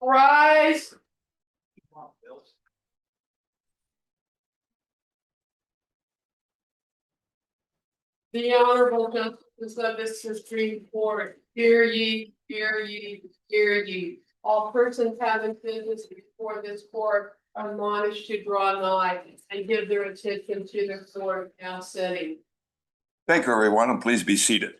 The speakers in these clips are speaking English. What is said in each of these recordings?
Rise. The Honorable Justice of this Supreme Court, hear ye, hear ye, hear ye. All persons having business before this court are admonished to draw nigh and give their attention to the court now sitting. Thank you, everyone, and please be seated.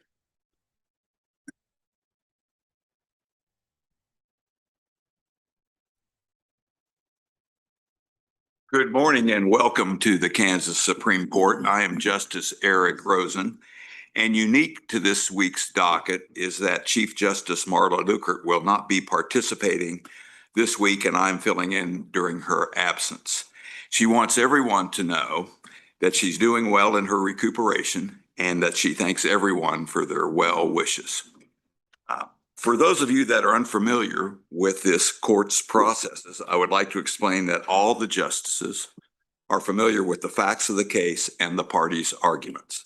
Good morning and welcome to the Kansas Supreme Court. I am Justice Eric Rosen, and unique to this week's docket is that Chief Justice Marla Lukert will not be participating this week, and I'm filling in during her absence. She wants everyone to know that she's doing well in her recuperation and that she thanks everyone for their well wishes. For those of you that are unfamiliar with this court's processes, I would like to explain that all the justices are familiar with the facts of the case and the parties' arguments.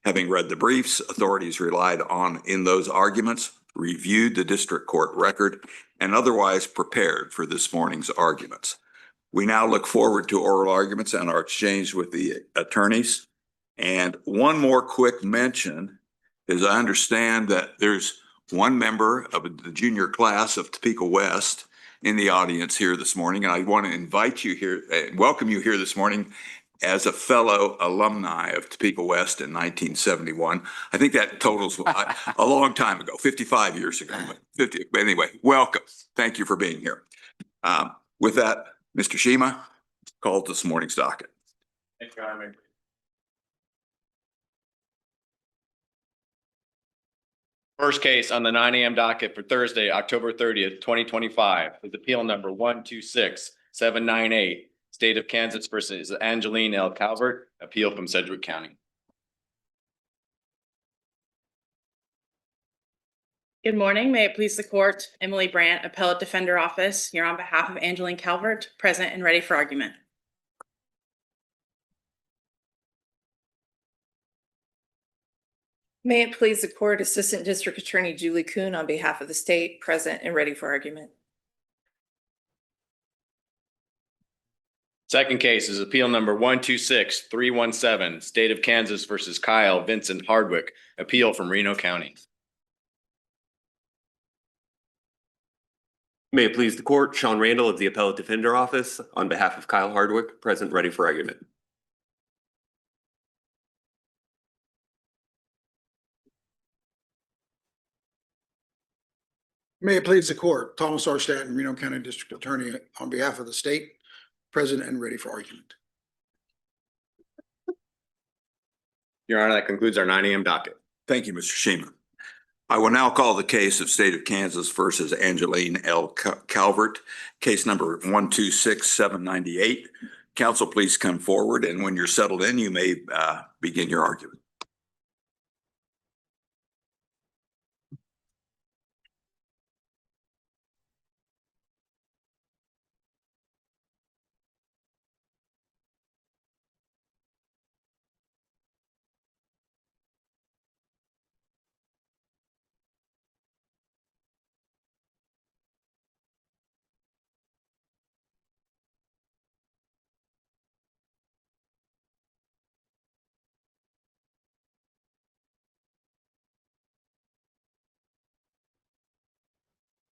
Having read the briefs, authorities relied on in those arguments, reviewed the district court record, and otherwise prepared for this morning's arguments. We now look forward to oral arguments and our exchange with the attorneys. And one more quick mention is I understand that there's one member of the junior class of Topeka West in the audience here this morning. And I want to invite you here, welcome you here this morning as a fellow alumni of Topeka West in 1971. I think that totals a long time ago, 55 years ago. But anyway, welcome. Thank you for being here. With that, Mr. Shima, call this morning's docket. Thank you, Your Honor. First case on the 9 a.m. docket for Thursday, October 30th, 2025, is appeal number 126798, State of Kansas versus Angeline L. Calvert, appeal from Sedgwick County. Good morning. May it please the court, Emily Brandt, Appellate Defender Office, here on behalf of Angeline Calvert, present and ready for argument. May it please the court, Assistant District Attorney Julie Kuhn on behalf of the state, present and ready for argument. Second case is appeal number 126317, State of Kansas versus Kyle Vincent Hardwick, appeal from Reno County. May it please the court, Sean Randall of the Appellate Defender Office on behalf of Kyle Hardwick, present, ready for argument. May it please the court, Thomas R. Stanton, Reno County District Attorney on behalf of the state, present and ready for argument. Your Honor, that concludes our 9 a.m. docket. Thank you, Mr. Shima. I will now call the case of State of Kansas versus Angeline L. Calvert, case number 126798. Counsel, please come forward, and when you're settled in, you may begin your argument.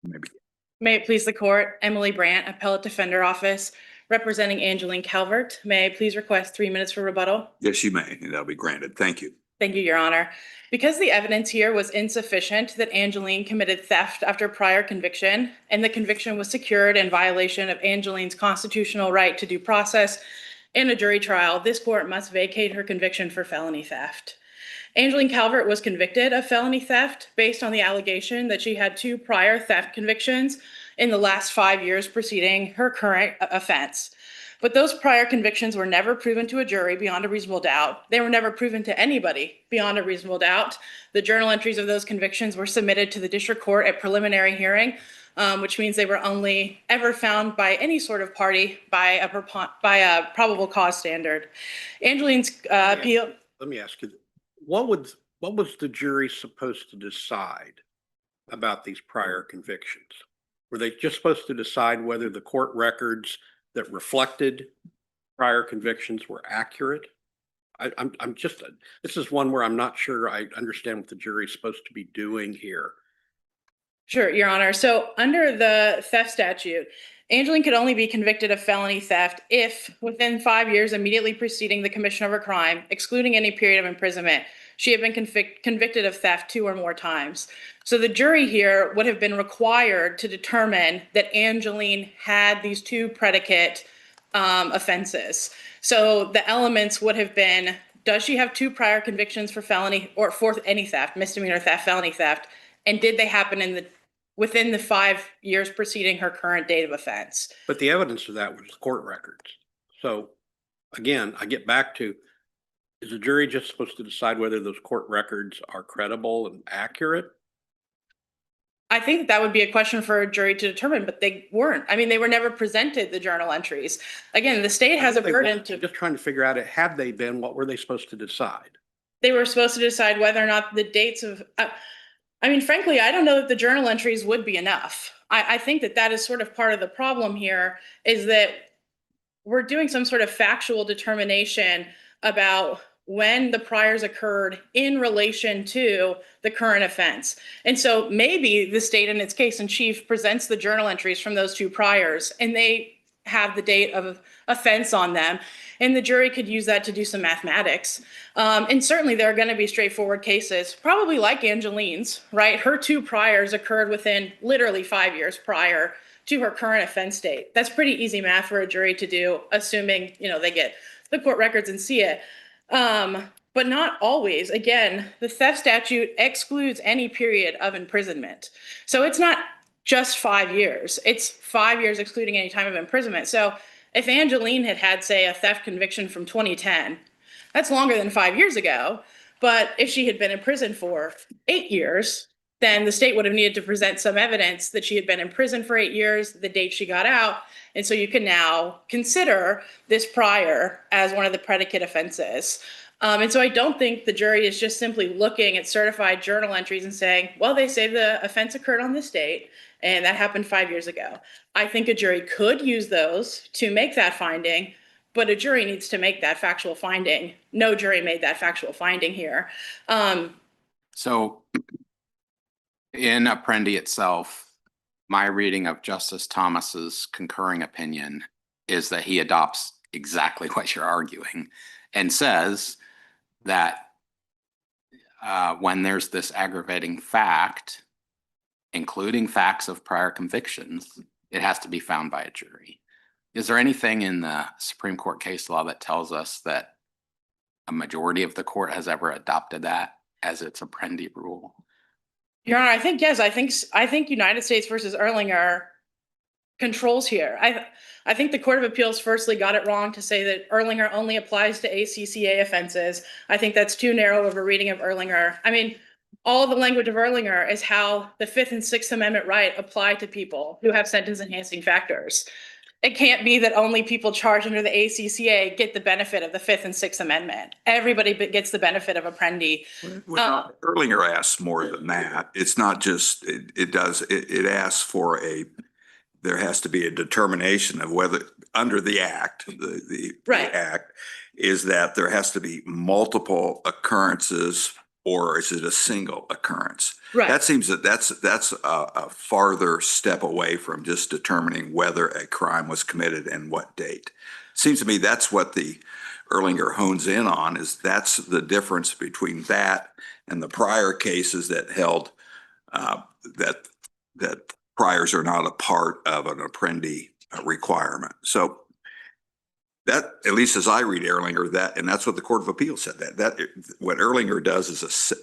Maybe. May it please the court, Emily Brandt, Appellate Defender Office, representing Angeline Calvert. May I please request 3 minutes for rebuttal? Yes, you may, and that'll be granted. Thank you. Thank you, Your Honor. Because the evidence here was insufficient that Angeline committed theft after prior conviction, and the conviction was secured in violation of Angeline's constitutional right to due process in a jury trial, this court must vacate her conviction for felony theft. Angeline Calvert was convicted of felony theft based on the allegation that she had 2 prior theft convictions in the last 5 years preceding her current offense. But those prior convictions were never proven to a jury beyond a reasonable doubt. They were never proven to anybody beyond a reasonable doubt. The journal entries of those convictions were submitted to the district court at preliminary hearing, which means they were only ever found by any sort of party by a probable cause standard. Angeline's appeal. Let me ask you, what was the jury supposed to decide about these prior convictions? were they just supposed to decide whether the court records that reflected prior convictions were accurate? I'm just, this is one where I'm not sure I understand what the jury's supposed to be doing here. Sure, Your Honor. So under the theft statute, Angeline could only be convicted of felony theft if within 5 years immediately preceding the commission of a crime, excluding any period of imprisonment, she had been convicted of theft 2 or more times. So the jury here would have been required to determine that Angeline had these 2 predicate offenses. So the elements would have been, does she have 2 prior convictions for felony or for any theft, misdemeanor theft, felony theft? And did they happen within the 5 years preceding her current date of offense? But the evidence of that was the court records. So again, I get back to, is the jury just supposed to decide whether those court records are credible and accurate? I think that would be a question for a jury to determine, but they weren't. I mean, they were never presented the journal entries. Again, the state has a burden to. Just trying to figure out, had they been, what were they supposed to decide? They were supposed to decide whether or not the dates of, I mean, frankly, I don't know that the journal entries would be enough. I think that that is sort of part of the problem here, is that we're doing some sort of factual determination about when the priors occurred in relation to the current offense. And so maybe the state in its case in chief presents the journal entries from those 2 priors and they have the date of offense on them. And the jury could use that to do some mathematics. And certainly there are going to be straightforward cases, probably like Angeline's, right? Her 2 priors occurred within literally 5 years prior to her current offense date. That's pretty easy math for a jury to do, assuming, they get the court records and see it. But not always. Again, the theft statute excludes any period of imprisonment. So it's not just 5 years. It's 5 years excluding any time of imprisonment. So if Angeline had, say, a theft conviction from 2010, that's longer than 5 years ago. But if she had been in prison for 8 years, then the state would have needed to present some evidence that she had been in prison for 8 years, the date she got out. And so you can now consider this prior as one of the predicate offenses. And so I don't think the jury is just simply looking at certified journal entries and saying, well, they say the offense occurred on this date and that happened 5 years ago. I think a jury could use those to make that finding, but a jury needs to make that factual finding. No jury made that factual finding here. So in Apprendi itself, my reading of Justice Thomas's concurring opinion is that he adopts exactly what you're arguing and says that when there's this aggravating fact, including facts of prior convictions, it has to be found by a jury. Is there anything in the Supreme Court case law that tells us that a majority of the court has ever adopted that as its Apprendi rule? Your Honor, I think, yes, I think United States versus Erlinger controls here. I think the Court of Appeals firstly got it wrong to say that Erlinger only applies to ACCA offenses. I think that's too narrow of a reading of Erlinger. I mean, all of the language of Erlinger is how the 5th and 6th Amendment right apply to people who have sentence enhancing factors. It can't be that only people charged under the ACCA get the benefit of the 5th and 6th Amendment. Everybody gets the benefit of Apprendi. Well, Erlinger asks more than that. It's not just, it asks for there has to be a determination of whether under the act, the act is that there has to be multiple occurrences, or is it a single occurrence? Right. That seems that's a farther step away from just determining whether a crime was committed and what date. Seems to me that's what the Erlinger hones in on, is that's the difference between that and the prior cases that held that priors are not a part of an Apprendi requirement. So that, at least as I read Erlinger, and that's what the Court of Appeals said, that what Erlinger does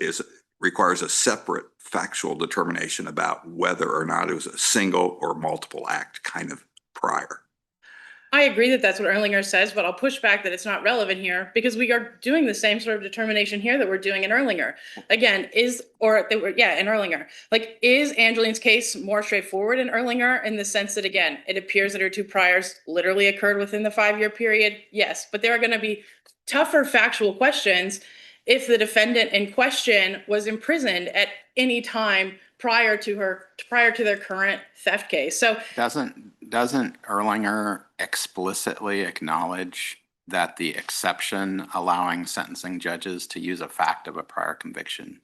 is requires a separate factual determination about whether or not it was a single or multiple act kind of prior. I agree that that's what Erlinger says, but I'll push back that it's not relevant here because we are doing the same sort of determination here that we're doing in Erlinger. Again, in Erlinger. Like, is Angeline's case more straightforward in Erlinger in the sense that, again, it appears that her 2 priors literally occurred within the 5-year period? Yes, but there are going to be tougher factual questions if the defendant in question was imprisoned at any time prior to their current theft case. So Doesn't Erlinger explicitly acknowledge that the exception allowing sentencing judges to use a fact of a prior conviction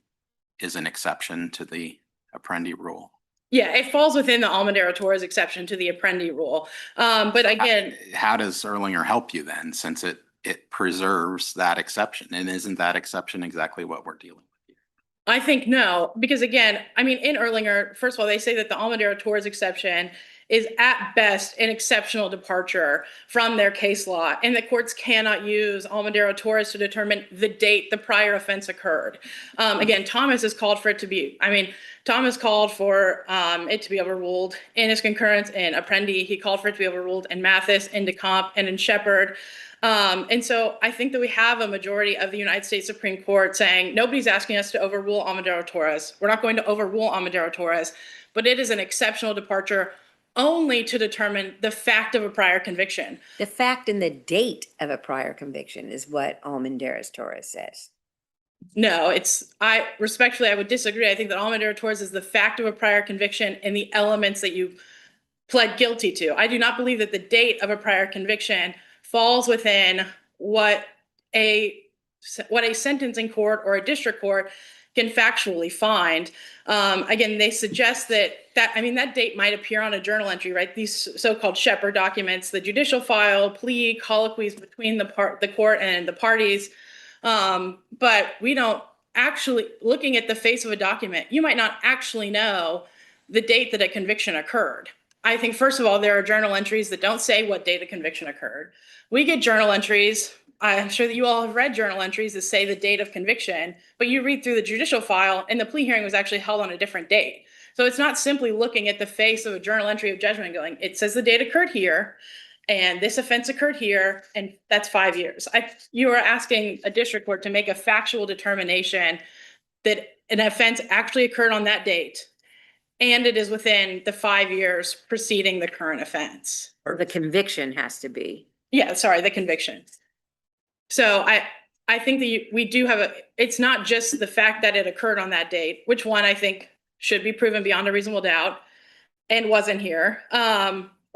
is an exception to the Apprendi rule? yeah, it falls within the Almendarez-Torres exception to the Apprendi rule. But again, How does Erlinger help you then, since it preserves that exception? And isn't that exception exactly what we're dealing with here? I think no, because again, I mean, in Erlinger, first of all, they say that the Almendarez-Torres exception is at best an exceptional departure from their case law, and the courts cannot use Almendarez-Torres to determine the date the prior offense occurred. Again, Thomas has called for it to be, Thomas called for it to be overruled in his concurrence in Apprendi. He called for it to be overruled in Mathis, in DeCamp, and in Shepard. And so I think that we have a majority of the United States Supreme Court saying nobody's asking us to overrule Almendarez-Torres. We're not going to overrule Almendarez-Torres, but it is an exceptional departure only to determine the fact of a prior conviction. The fact and the date of a prior conviction is what Almendarez-Torres says. No, I would disagree. I think that Almendarez-Torres is the fact of a prior conviction and the elements that you pled guilty to. I do not believe that the date of a prior conviction falls within what a sentencing court or a district court can factually find. Again, they suggest that date might appear on a journal entry, right? These so-called Shepard documents, the judicial file, plea, colloquies between the court and the parties. But we don't actually, looking at the face of a document, you might not actually know the date that a conviction occurred. I think, first of all, there are journal entries that don't say what date a conviction occurred. We get journal entries. I'm sure that you all have read journal entries that say the date of conviction, but you read through the judicial file and the plea hearing was actually held on a different date. So it's not simply looking at the face of a journal entry of judgment and going, it says the date occurred here and this offense occurred here, and that's 5 years. You are asking a district court to make a factual determination that an offense actually occurred on that date, and it is within the 5 years preceding the current offense. The conviction has to be. Yeah, sorry, the conviction. So I think that we do have it's not just the fact that it occurred on that date, which one I think should be proven beyond a reasonable doubt and wasn't here.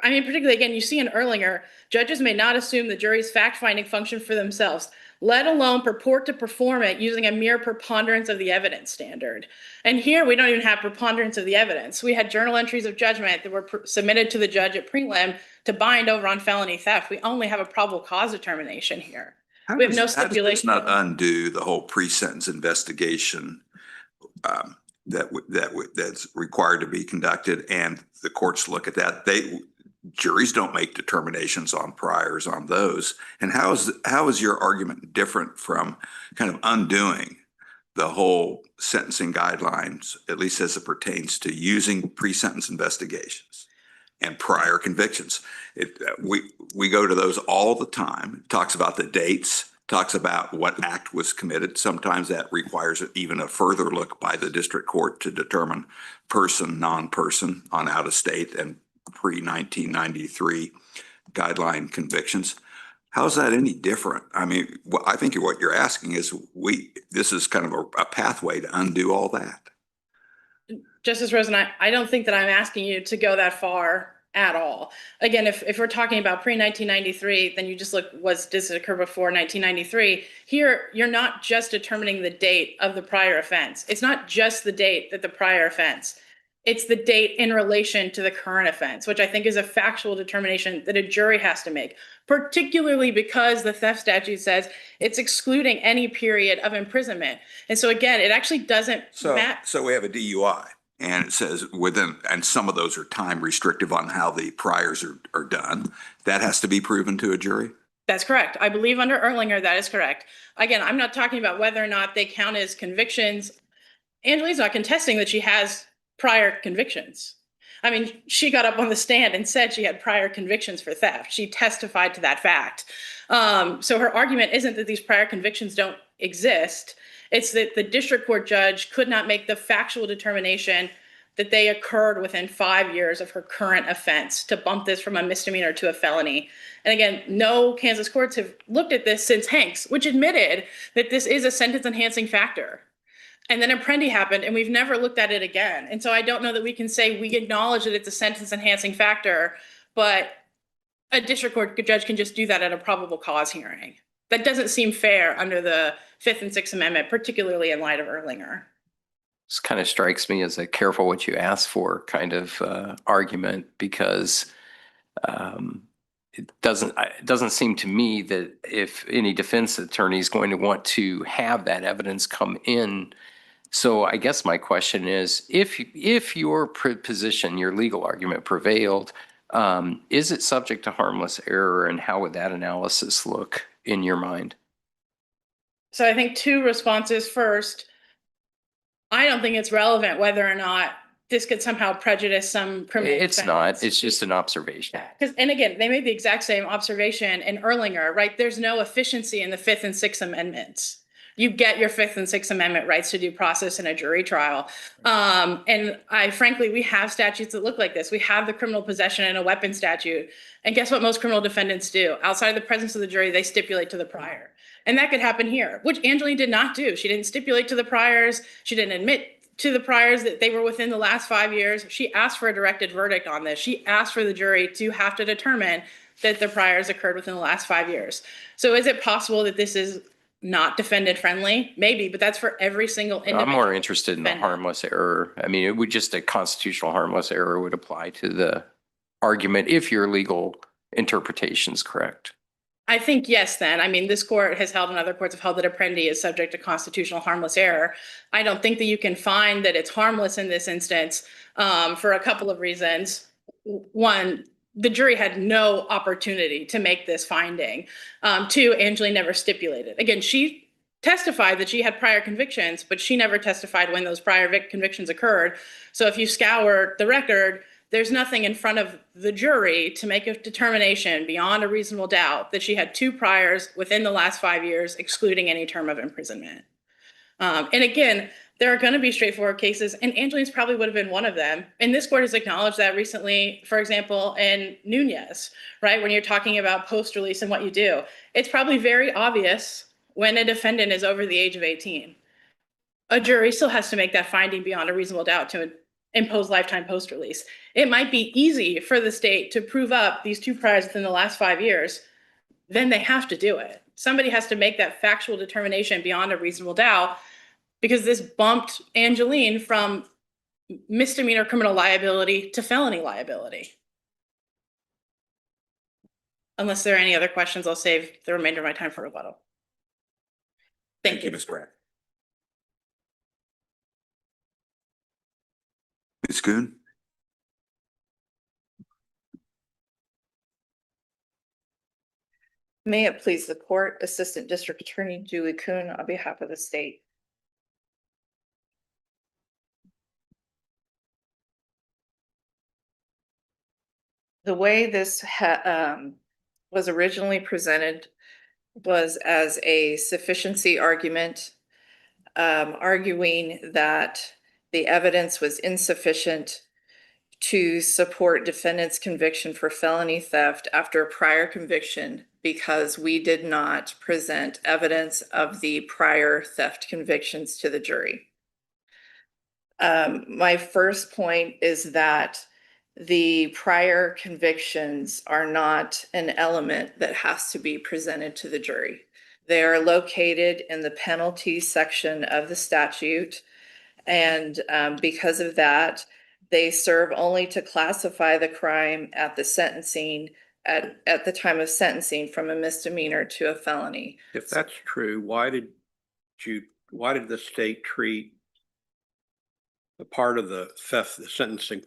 Particularly, again, you see in Erlinger, judges may not assume the jury's fact-finding function for themselves, let alone purport to perform it using a mere preponderance of the evidence standard. And here we don't even have preponderance of the evidence. We had journal entries of judgment that were submitted to the judge at prelim to bind over on felony theft. We only have a probable cause determination here. We have no stipulation. How does not undo the whole pre-sentence investigation that's required to be conducted, and the courts look at that? Juries don't make determinations on priors on those. And how is your argument different from kind of undoing the whole sentencing guidelines, at least as it pertains to using pre-sentence investigations and prior convictions? We go to those all the time. It talks about the dates, talks about what act was committed. Sometimes that requires even a further look by the district court to determine person, non-person on out of state and pre-1993 guideline convictions. How's that any different? I think what you're asking is this is kind of a pathway to undo all that. Justice Rosen, I don't think that I'm asking you to go that far at all. Again, if we're talking about pre-1993, then you just look, does it occur before 1993? Here, you're not just determining the date of the prior offense. It's not just the date that the prior offense. It's the date in relation to the current offense, which I think is a factual determination that a jury has to make, particularly because the theft statute says it's excluding any period of imprisonment. And so again, it actually doesn't matter. So we have a DUI and it says and some of those are time restrictive on how the priors are done. That has to be proven to a jury? That's correct. I believe under Erlinger, that is correct. Again, I'm not talking about whether or not they count as convictions. Angelina's not contesting that she has prior convictions. She got up on the stand and said she had prior convictions for theft. She testified to that fact. So her argument isn't that these prior convictions don't exist. It's that the district court judge could not make the factual determination that they occurred within 5 years of her current offense to bump this from a misdemeanor to a felony. And again, no Kansas courts have looked at this since Hanks, which admitted that this is a sentence enhancing factor. And then Apprendi happened and we've never looked at it again. And so I don't know that we can say we acknowledge that it's a sentence enhancing factor, but a district court judge can just do that at a probable cause hearing. That doesn't seem fair under the Fifth and Sixth Amendment, particularly in light of Erlinger. This kind of strikes me as a careful what you ask for kind of argument, because it doesn't seem to me that if any defense attorney is going to want to have that evidence come in. So I guess my question is, if your position, your legal argument prevailed, is it subject to harmless error, and how would that analysis look in your mind? So I think two responses. First, I don't think it's relevant whether or not this could somehow prejudice some criminal It's defendants. not, it's just an observation. Because, and again, they made the exact same observation in Erlinger, right? There's no efficiency in the Fifth and Sixth Amendments. You get your Fifth and Sixth Amendment rights to due process in a jury trial. And frankly, we have statutes that look like this. We have the criminal possession and a weapon statute. And guess what most criminal defendants do? Outside of the presence of the jury, they stipulate to the prior. And that could happen here, which Angeline did not do. She didn't stipulate to the priors. She didn't admit to the priors that they were within the last 5 years. She asked for a directed verdict on this. She asked for the jury to have to determine that the priors occurred within the last 5 years. So is it possible that this is not defendant friendly? Maybe, but that's for every single individual. I'm more interested in the defendant. harmless error. I mean, it would just a constitutional harmless error would apply to the argument if your legal interpretation is correct. I think yes, then. I mean, this court has held and other courts have held that Apprendi is subject to constitutional harmless error. I don't think that you can find that it's harmless in this instance for a couple of reasons. One, the jury had no opportunity to make this finding. Two, Angeline never stipulated. Again, she testified that she had prior convictions, but she never testified when those prior convictions occurred. So if you scour the record, there's nothing in front of the jury to make a determination beyond a reasonable doubt that she had 2 priors within the last 5 years, excluding any term of imprisonment. And again, there are going to be straightforward cases, and Angeline's probably would have been one of them. And this court has acknowledged that recently, for example, in Nunez, right? When you're talking about post-release and what you do, it's probably very obvious when a defendant is over the age of 18. A jury still has to make that finding beyond a reasonable doubt to impose lifetime post-release. It might be easy for the state to prove up these 2 priors within the last 5 years, then they have to do it. Somebody has to make that factual determination beyond a reasonable doubt, because this bumped Angeline from misdemeanor criminal liability to felony liability. Unless there are any other questions, I'll save the remainder of my time for rebuttal. Thank you. Ms. Brad. Ms. Kuhn? May it please the court, Assistant District Attorney Julie Kuhn on behalf of the state. The way this was originally presented was as a sufficiency argument, arguing that the evidence was insufficient to support defendant's conviction for felony theft after a prior conviction, because we did not present evidence of the prior theft convictions to the jury. My first point is that the prior convictions are not an element that has to be presented to the jury. They are located in the penalty section of the statute. And because of that, they serve only to classify the crime at the sentencing, at the time of sentencing, from a misdemeanor to a felony. If that's true, why did the state treat the part of the theft, the sentencing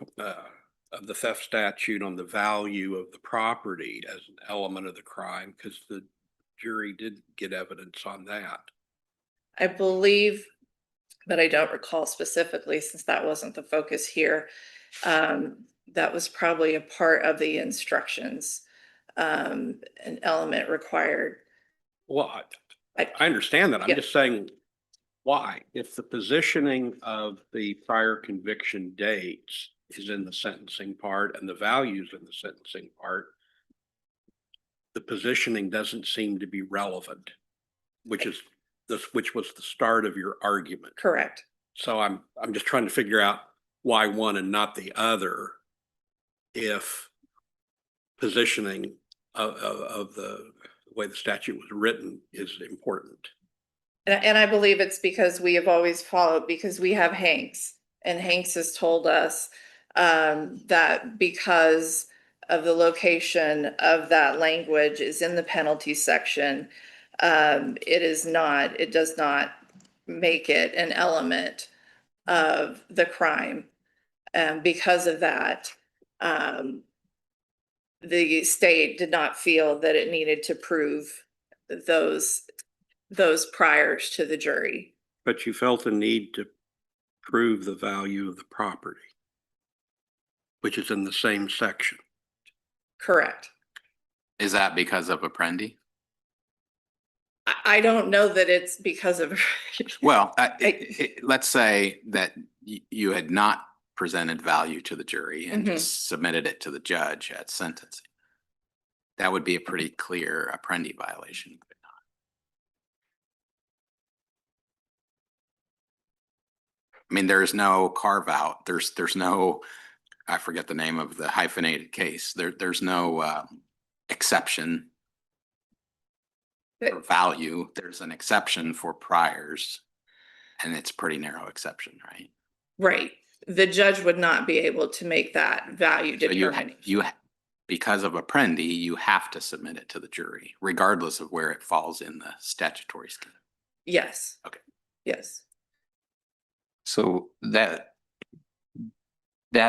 of the theft statute on the value of the property as an element of the crime? Because the jury did get evidence on that. I believe, but I don't recall specifically since that wasn't the focus here. That was probably a part of the instructions, an element required. Well, I understand that. I'm Yeah. just saying, why? If the positioning of the prior conviction dates is in the sentencing part and the values in the sentencing part, the positioning doesn't seem to be relevant, which is which was the start of your argument. Correct. So I'm just trying to figure out why one and not the other, if positioning of the way the statute was written is important. And I believe it's because we have always followed, because we have Hanks, and Hanks has told us that because of the location of that language is in the penalty section, it does not make it an element of the crime. And because of that, the state did not feel that it needed to prove those priors to the jury. But you felt a need to prove the value of the property, which is in the same section. Correct. Is that because of Apprendi? I don't know that it's because of. Well, let's say that you had not presented value to the jury and just submitted it to the judge at sentencing. That would be a pretty clear Apprendi violation. Would it not? I mean, there's no carve out. There's no, I forget the name of the hyphenated case. There's no exception for value. There's an exception for priors, and it's a pretty narrow exception, right? Right. The judge would not be able to make that value So determination. because of Apprendi, you have to submit it to the jury, regardless of where it falls in the statutory scheme. Yes. Okay. Yes. So that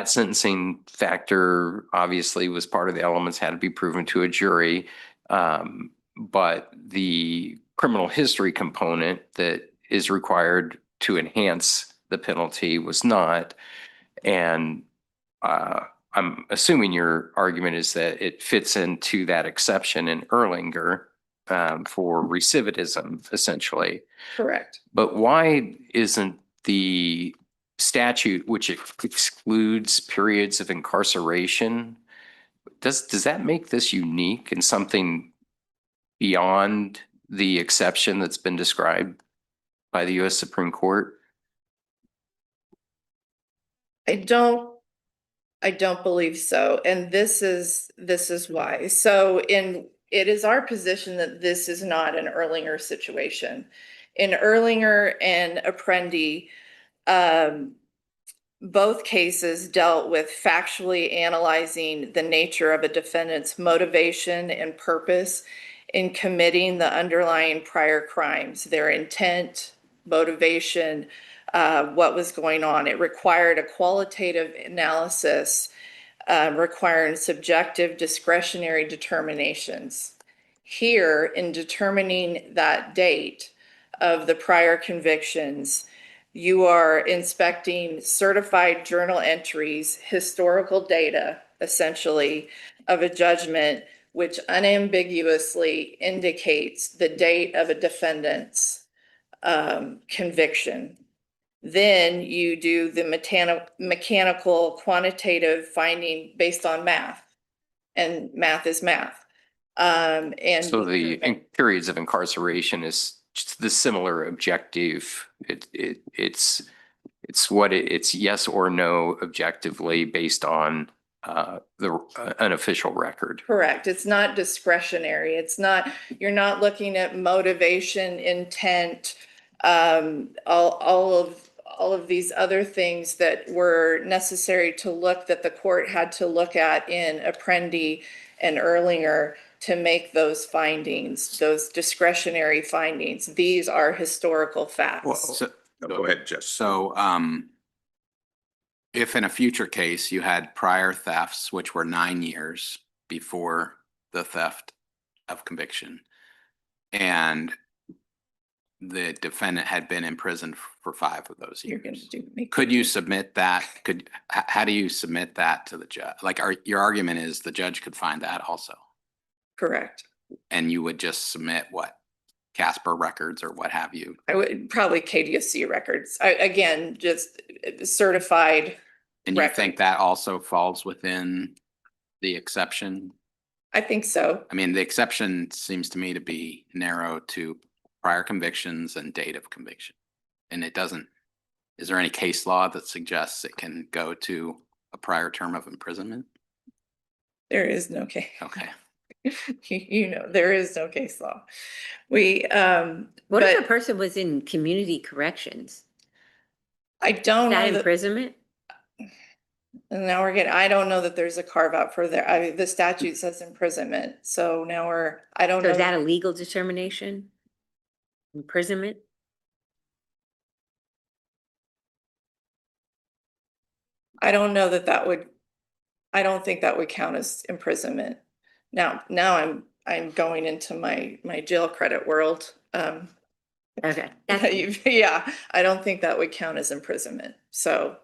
sentencing factor obviously was part of the elements had to be proven to a jury. But the criminal history component that is required to enhance the penalty was not. And I'm assuming your argument is that it fits into that exception in Erlinger for recidivism, essentially. Correct. But why isn't the statute, which excludes periods of incarceration, does that make this unique and something beyond the exception that's been described by the U.S. Supreme Court? I don't believe so. And this is why. So it is our position that this is not an Erlinger situation. In Erlinger and Apprendi, both cases dealt with factually analyzing the nature of a defendant's motivation and purpose in committing the underlying prior crimes, their intent, motivation, what was going on. It required a qualitative analysis, requiring subjective discretionary determinations. Here, in determining that date of the prior convictions, you are inspecting certified journal entries, historical data, essentially, of a judgment which unambiguously indicates the date of a defendant's conviction. Then you do the mechanical quantitative finding based on math, and math is math. And So the periods of incarceration is just the similar objective. It's yes or no objectively based on the unofficial record. Correct. It's not discretionary. It's not, you're not looking at motivation, intent, all of these other things that were necessary to look, that the court had to look at in Apprendi and Erlinger to make those findings, those discretionary findings. These are historical facts. Go ahead, Jess. So, if in a future case you had prior thefts, which were 9 years before the theft of conviction, and the defendant had been in prison for 5 of those You're going years, to do. could you submit that? How do you submit that to the judge? Like, your argument is the judge could find that also, Correct. and you would just submit what? Casper records or what have you? I would probably KDSC records. Again, just certified. And you record. think that also falls within the exception? I think so. I mean, the exception seems to me to be narrow to prior convictions and date of conviction. And it doesn't, is there any case law that suggests it can go to a prior term of imprisonment? There is no case. Okay. There is no case law. What What if a person was in community corrections? I don't Is that know that, imprisonment? and now I don't know that there's a carve out for there. The statute says imprisonment. So now I don't So know. is that a legal determination? Imprisonment? I don't know I don't think that would count as imprisonment. Now I'm going into my jail credit world. Okay. Yeah, I don't think that would count as imprisonment. So,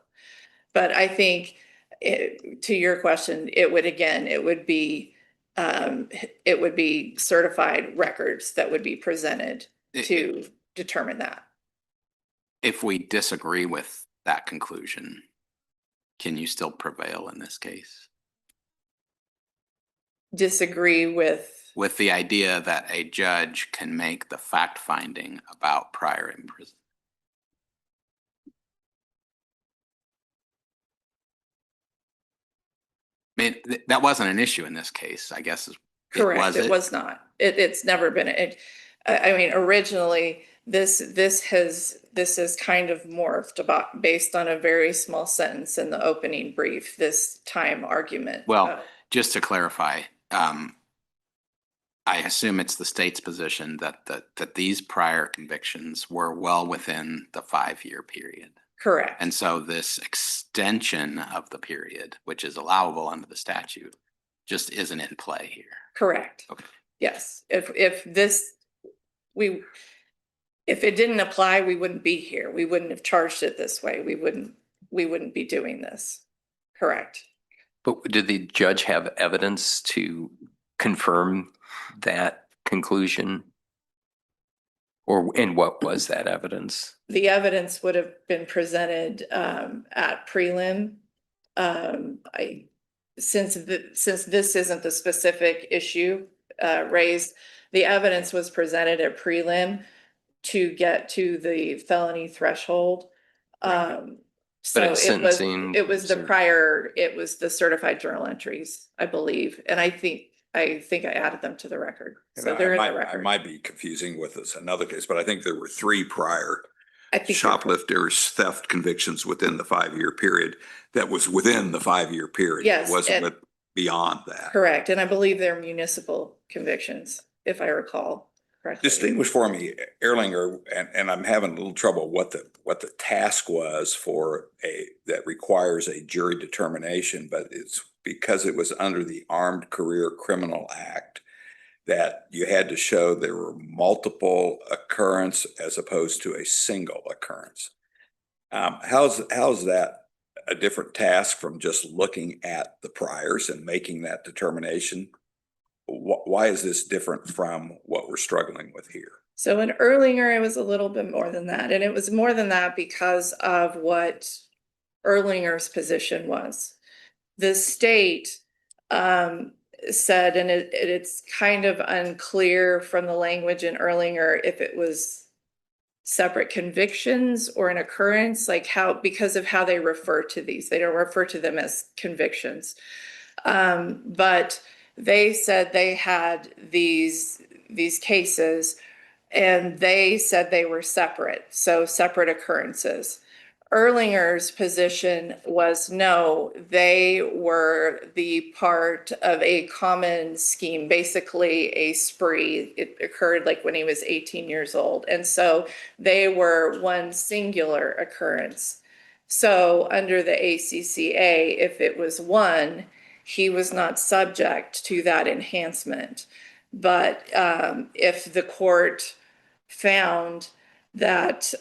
but I think to your question, it would be certified records that would be presented to determine that. If we disagree with that conclusion, can you still prevail in this case? Disagree with the idea that a judge can make the fact finding about prior imprisonment? I mean, that wasn't an issue in this case, I guess. correct. It was not. It's never been. I mean, originally this has kind of morphed based on a very small sentence in the opening brief. This time argument. Well, just to clarify, I assume it's the state's position that these prior convictions were well within the 5-year period. correct. And so this extension of the period, which is allowable under the statute, just isn't in play here. Correct. Okay. Yes. If it didn't apply, we wouldn't be here. We wouldn't have charged it this way. We wouldn't be doing this. Correct. But did the judge have evidence to confirm that conclusion? And what was that evidence? The evidence would have been presented at prelim. Since this isn't the specific issue raised, the evidence was presented at prelim to get to the felony threshold. So at sentencing, it was the certified journal entries, I believe, and I think I added them to the record. So they're in the I record. might be confusing with this another case, but I think there were 3 prior I think shoplifters theft convictions within the 5-year period. That was within the 5-year period. Yes, It wasn't and- beyond that. correct, and I believe they're municipal convictions, if I recall correctly. Distinguish for me, Erlinger, and I'm having a little trouble what the task was for that requires a jury determination, but it's because it was under the Armed Career Criminal Act that you had to show there were multiple occurrence as opposed to a single occurrence. How's that a different task from just looking at the priors and making that determination? Why is this different from what we're struggling with here? So in Erlinger, it was a little bit more than that. And it was more than that because of what Erlinger's position was. The state said, and it's kind of unclear from the language in Erlinger if it was separate convictions or an occurrence, because of how they refer to these. They don't refer to them as convictions. But they said they had these cases and they said they were separate, so separate occurrences. Erlinger's position was no, they were the part of a common scheme, basically a spree. It occurred like when he was 18 years old. And so they were one singular occurrence. So under the ACCA, if it was one, he was not subject to that enhancement. But if the court found that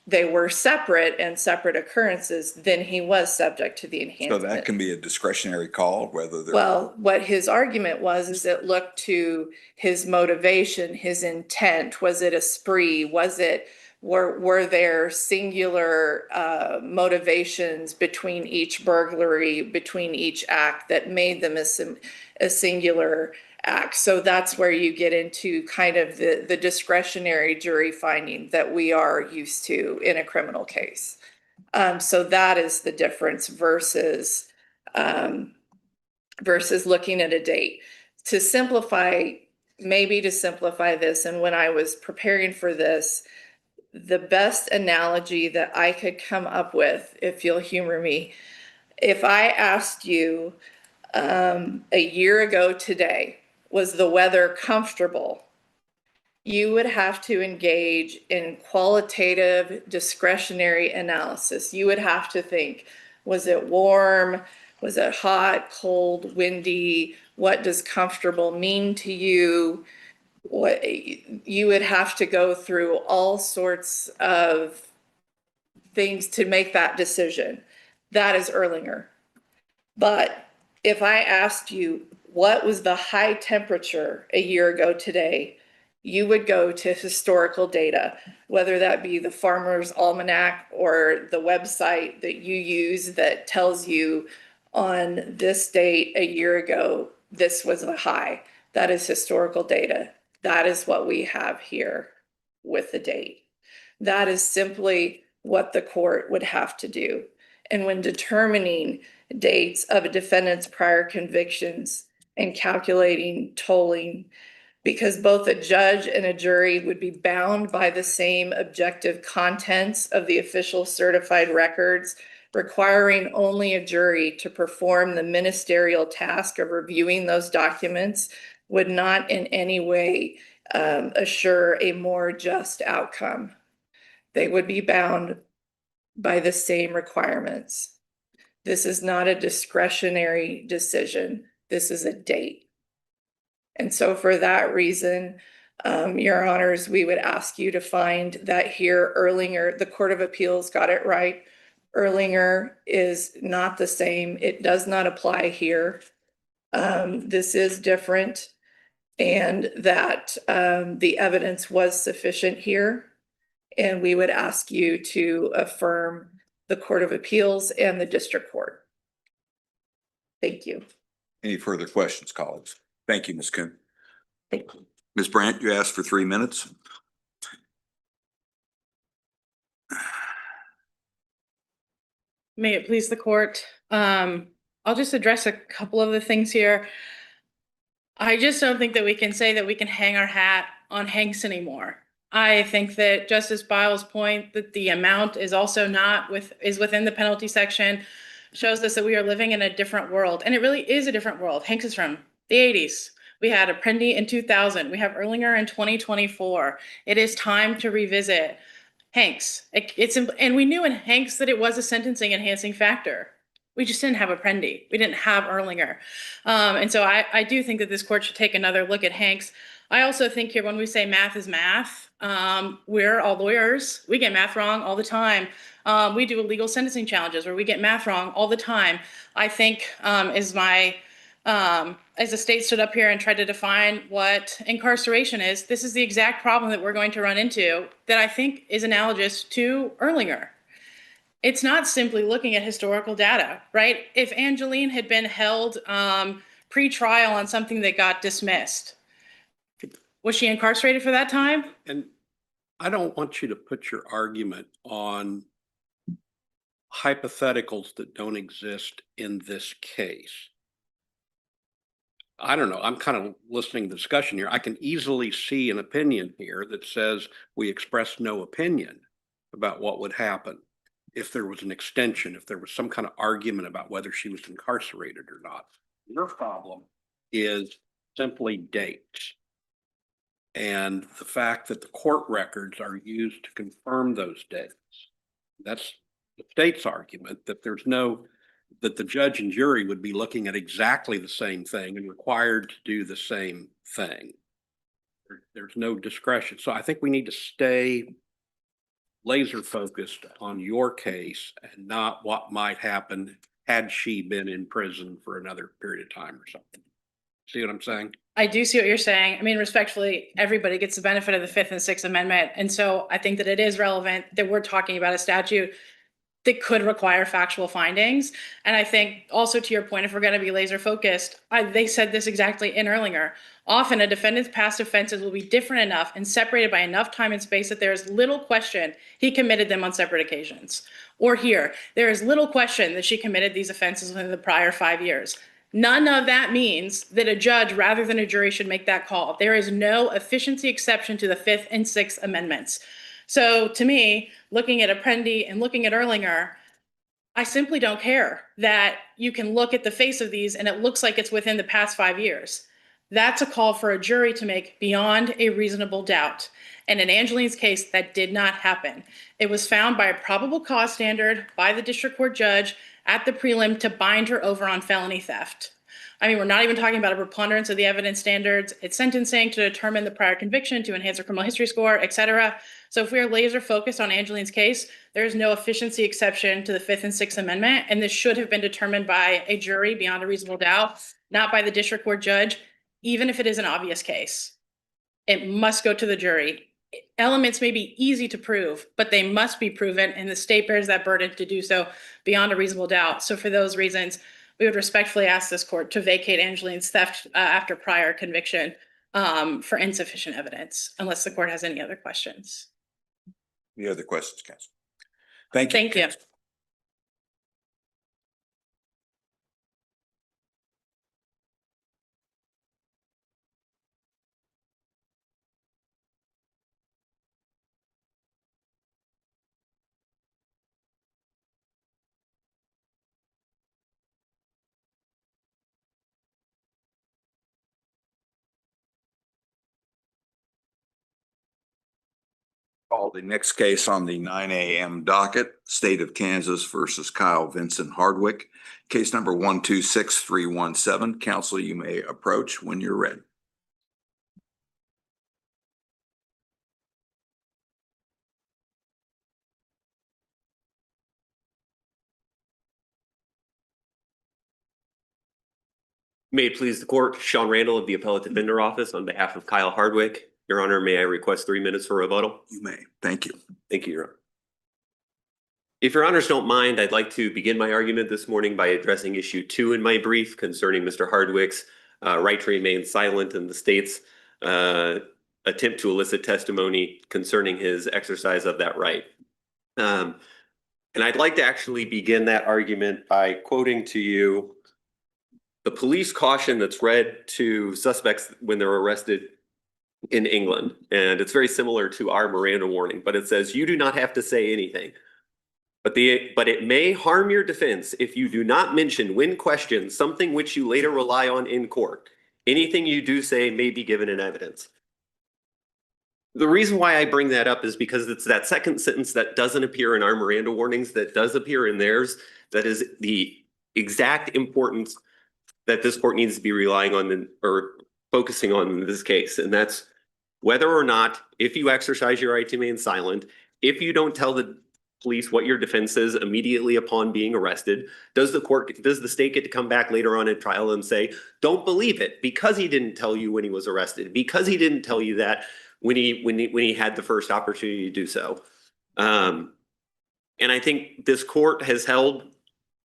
they were separate and separate occurrences, then he was subject to the enhancement. So that can be a discretionary call, whether they're. Well, what his argument was is it looked to his motivation, his intent. Was it a spree? Were there singular motivations between each burglary, between each act that made them a singular act. So that's where you get into kind of the discretionary jury finding that we are used to in a criminal case. So that is the difference versus looking at a date. To simplify this, and when I was preparing for this, the best analogy that I could come up with, if you'll humor me, if I asked you a year ago today, was the weather comfortable? You would have to engage in qualitative discretionary analysis. You would have to think, was it warm? Was it hot, cold, windy? What does comfortable mean to you? What you would have to go through all sorts of things to make that decision. That is Erlinger. But if I asked you what was the high temperature a year ago today, you would go to historical data, whether that be the Farmer's Almanac or the website that you use that tells you on this date a year ago, this was the high. That is historical data. That is what we have here with the date. That is simply what the court would have to do. And when determining dates of a defendant's prior convictions and calculating tolling, because both a judge and a jury would be bound by the same objective contents of the official certified records, requiring only a jury to perform the ministerial task of reviewing those documents would not in any way assure a more just outcome. They would be bound by the same requirements. This is not a discretionary decision. This is a date. And so for that reason, Your Honors, we would ask you to find that here Erlinger, the Court of Appeals got it right. Erlinger is not the same. It does not apply here. This is different, and that the evidence was sufficient here. And we would ask you to affirm the Court of Appeals and the District Court. Thank you. Any further questions, colleagues? Thank you, Ms. Kuhn. Thank you. Ms. Brandt, you asked for 3 minutes. May it please the court. I'll just address a couple of the things here. I just don't think that we can say that we can hang our hat on Hanks anymore. I think that Justice Biles' point that the amount is also is within the penalty section shows us that we are living in a different world. And it really is a different world. Hanks is from the 80s. We had Apprendi in 2000. We have Erlinger in 2024. It is time to revisit Hanks. And we knew in Hanks that it was a sentencing enhancing factor. We just didn't have Apprendi. We didn't have Erlinger. And so I do think that this court should take another look at Hanks. I also think here when we say math is math, we're all lawyers. We get math wrong all the time. We do illegal sentencing challenges where we get math wrong all the time. I think as the state stood up here and tried to define what incarceration is, this is the exact problem that we're going to run into that I think is analogous to Erlinger. It's not simply looking at historical data, right? If Angeline had been held pre-trial on something that got dismissed, was she incarcerated for that time? And I don't want you to put your argument on hypotheticals that don't exist in this case. I don't know. I'm kind of listening to the discussion here. I can easily see an opinion here that says we express no opinion about what would happen if there was an extension, if there was some kind of argument about whether she was incarcerated or not. Your problem is simply dates. And the fact that the court records are used to confirm those dates. That's the state's argument that that the judge and jury would be looking at exactly the same thing and required to do the same thing. There's no discretion. So I think we need to stay laser focused on your case and not what might happen had she been in prison for another period of time or something. See what I'm saying? I do see what you're saying. I mean, respectfully, everybody gets the benefit of the Fifth and Sixth Amendment. And so I think that it is relevant that we're talking about a statute that could require factual findings. And I think also to your point, if we're going to be laser focused, they said this exactly in Erlinger. Often a defendant's past offenses will be different enough and separated by enough time and space that there is little question he committed them on separate occasions. Or here, there is little question that she committed these offenses within the prior 5 years. None of that means that a judge rather than a jury should make that call. There is no efficiency exception to the Fifth and Sixth Amendments. So to me, looking at Apprendi and looking at Erlinger, I simply don't care that you can look at the face of these and it looks like it's within the past 5 years. That's a call for a jury to make beyond a reasonable doubt. And in Angeline's case, that did not happen. It was found by a probable cause standard by the district court judge at the prelim to bind her over on felony theft. I mean, we're not even talking about a preponderance of the evidence standards. It's sentencing to determine the prior conviction, to enhance her criminal history score, et cetera. So if we are laser focused on Angeline's case, there is no efficiency exception to the Fifth and Sixth Amendment, and this should have been determined by a jury beyond a reasonable doubt, not by the district court judge, even if it is an obvious case. It must go to the jury. Elements may be easy to prove, but they must be proven, and the state bears that burden to do so beyond a reasonable doubt. So for those reasons, we would respectfully ask this court to vacate Angeline's theft after prior conviction for insufficient evidence, unless the court has any other questions. Any other questions, counsel? Thank you. Thank you. counsel. Call the next case on the 9 a.m. docket, State of Kansas versus Kyle Vincent Hardwick. Case number 126317. Counsel, you may approach when you're ready. May it please the court, Sean Randall of the Appellate Defender Office on behalf of Kyle Hardwick. Your Honor, may I request 3 minutes for rebuttal? You may. Thank you. Thank you, Your Honor. If Your Honors don't mind, I'd like to begin my argument this morning by addressing issue 2 in my brief concerning Mr. Hardwick's right to remain silent in the state's attempt to elicit testimony concerning his exercise of that right. And I'd like to actually begin that argument by quoting to you the police caution that's read to suspects when they're arrested in England. And it's very similar to our Miranda warning, but it says, you do not have to say anything. But it may harm your defense if you do not mention when questioned something which you later rely on in court. Anything you do say may be given in evidence. The reason why I bring that up is because it's that second sentence that doesn't appear in our Miranda warnings that does appear in theirs. That is the exact importance that this court needs to be relying on or focusing on in this case. And that's whether or not, if you exercise your right to remain silent, if you don't tell the police what your defense is immediately upon being arrested, does the state get to come back later on at trial and say, don't believe it because he didn't tell you when he was arrested, because he didn't tell you that when he had the first opportunity to do so. And I think this court has held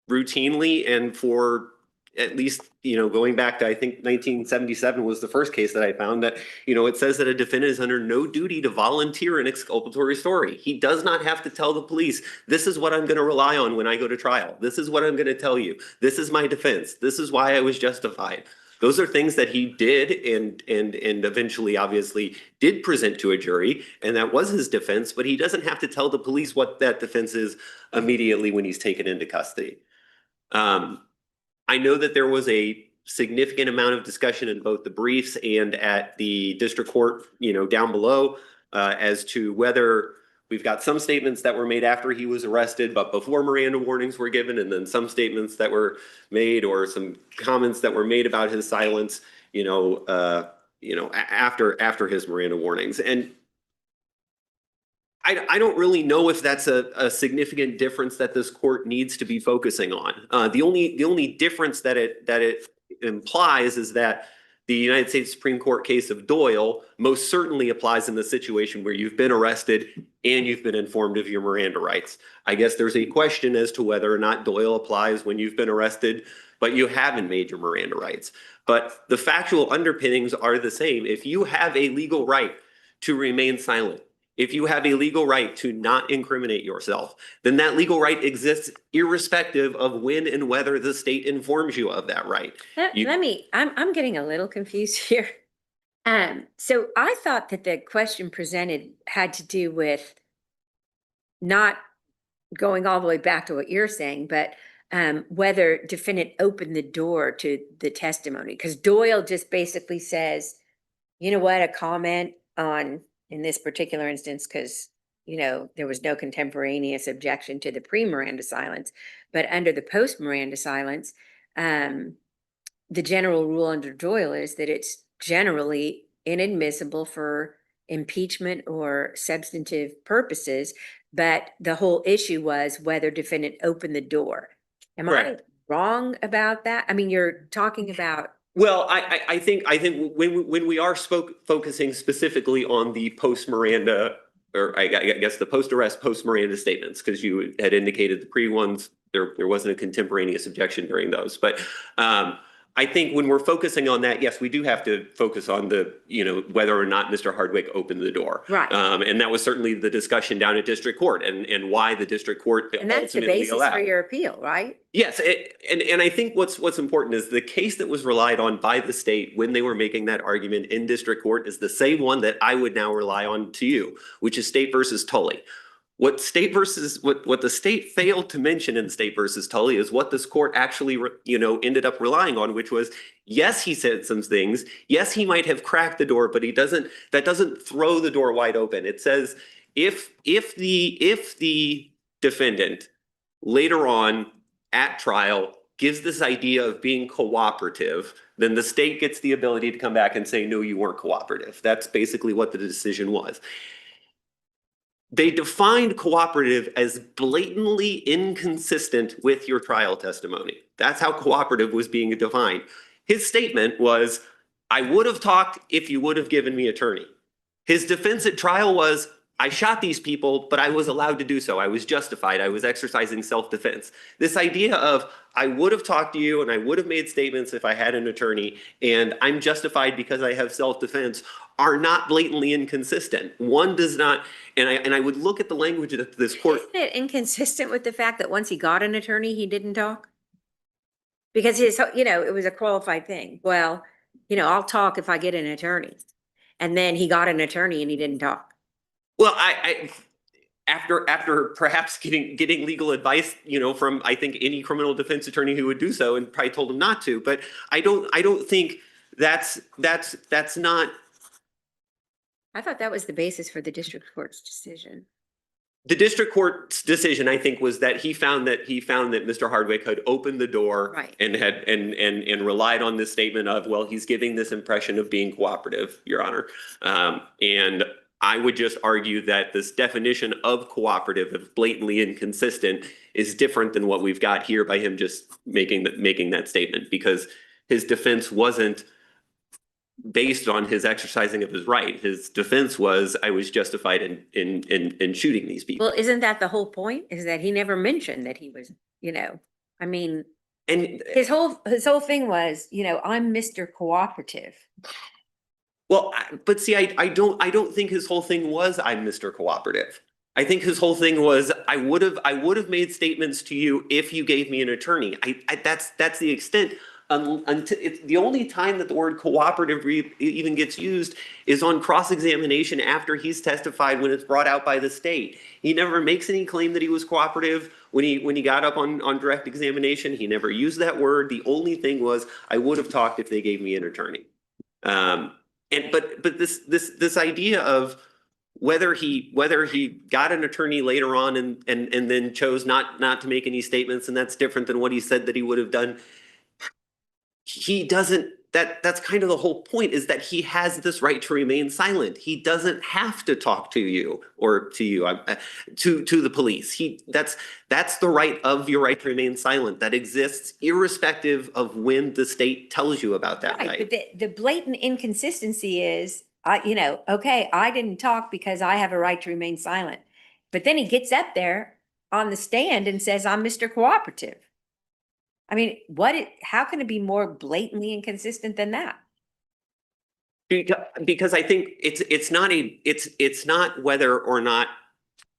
routinely, and for at least, going back to, I think 1977 was the first case that I found that, it says that a defendant is under no duty to volunteer an exculpatory story. He does not have to tell the police, this is what I'm going to rely on when I go to trial. This is what I'm going to tell you. This is my defense. This is why I was justified. Those are things that he did and eventually obviously did present to a jury, and that was his defense, but he doesn't have to tell the police what that defense is immediately when he's taken into custody. I know that there was a significant amount of discussion in both the briefs and at the district court, down below, as to whether we've got some statements that were made after he was arrested, but before Miranda warnings were given, and then some statements that were made or some comments that were made about his silence, after his Miranda warnings. And I don't really know if that's a significant difference that this court needs to be focusing on. The only difference that it implies is that the United States Supreme Court case of Doyle most certainly applies in the situation where you've been arrested and you've been informed of your Miranda rights. I guess there's a question as to whether or not Doyle applies when you've been arrested, but you haven't made your Miranda rights. But the factual underpinnings are the same. If you have a legal right to remain silent, if you have a legal right to not incriminate yourself, then that legal right exists irrespective of when and whether the state informs you of that right. I'm getting a little confused here. So I thought that the question presented had to do with not going all the way back to what you're saying, but whether defendant opened the door to the testimony. Because Doyle just basically says, you know what, a comment on, in this particular instance, because, you know, there was no contemporaneous objection to the pre-Miranda silence, but under the post-Miranda silence, the general rule under Doyle is that it's generally inadmissible for impeachment or substantive purposes, but the whole issue was whether defendant opened the door. Am I wrong about that? I mean, you're talking about. Well, I think when we are focusing specifically on the post-Miranda, or I guess the post-arrest, post-Miranda statements, because you had indicated the pre-ones, there wasn't a contemporaneous objection during those. But I think when we're focusing on that, yes, we do have to focus on the, you know, whether or not Mr. Hardwick opened the door. Right. And that was certainly the discussion down at district court and why the district court And that's the ultimately basis allowed. for your appeal, right? Yes, and I think what's important is the case that was relied on by the state when they were making that argument in district court is the same one that I would now rely on to you, which is State versus Tully. What the state failed to mention in State versus Tully is what this court actually ended up relying on, which was, yes, he said some things, yes, he might have cracked the door, but that doesn't throw the door wide open. It says if the defendant later on at trial gives this idea of being cooperative, then the state gets the ability to come back and say, no, you weren't cooperative. That's basically what the decision was. They defined cooperative as blatantly inconsistent with your trial testimony. That's how cooperative was being defined. His statement was, I would have talked if you would have given me attorney. His defense at trial was, I shot these people, but I was allowed to do so. I was justified. I was exercising self-defense. This idea of I would have talked to you and I would have made statements if I had an attorney and I'm justified because I have self-defense are not blatantly inconsistent. One does not, and I would look at the language of this court. Isn't it inconsistent with the fact that once he got an attorney, he didn't talk? Because his, it was a qualified thing. Well, I'll talk if I get an attorney. And then he got an attorney and he didn't talk. Well, after perhaps getting legal advice, from I think any criminal defense attorney who would do so, and probably told him not to. But I don't think that's not. I thought that was the basis for the district court's decision. The district court's decision, I think, was that he found that Mr. Hardwick had opened the door and had and relied on this statement of, well, he's giving this impression of being cooperative, Your Honor, and I would just argue that this definition of cooperative, of blatantly inconsistent, is different than what we've got here by him just making that statement, because his defense wasn't based on his exercising of his right. His defense was, I was justified in shooting these people. Well, isn't that the whole point? Is that he never mentioned that he was, and his whole thing was, I'm Mr. Cooperative. Well, but see, I don't think his whole thing was I'm Mr. Cooperative. I think his whole thing was I would have made statements to you if you gave me an attorney. That's the extent. The only time that the word cooperative even gets used is on cross-examination after he's testified, when it's brought out by the state. He never makes any claim that he was cooperative when he got up on direct examination. He never used that word. The only thing was I would have talked if they gave me an attorney. But this idea of whether he got an attorney later on and then chose not to make any statements, and that's different than what he said that he would have done. He doesn't that's kind of the whole point, is that he has this right to remain silent. He doesn't have to talk to you or to you, to the police. That's the right of your right to remain silent that exists irrespective of when the state tells you about that Right, right. but the blatant inconsistency is, okay, I didn't talk because I have a right to remain silent. But then he gets up there on the stand and says, I'm Mr. Cooperative. I mean, how can it be more blatantly inconsistent than that? Because I think it's not whether or not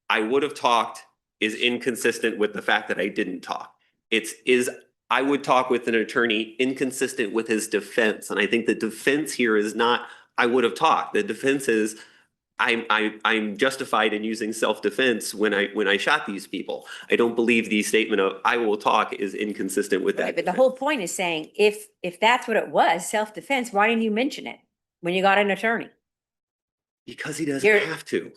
I would have talked is inconsistent with the fact that I didn't talk. I would talk with an attorney inconsistent with his defense. And I think the defense here is not I would have talked. The defense is I'm justified in using self-defense when I shot these people. I don't believe the statement of I will talk is inconsistent with that. Right, but the whole point is saying, if that's what it was, self-defense, why didn't you mention it when you got an attorney? Because he doesn't have to.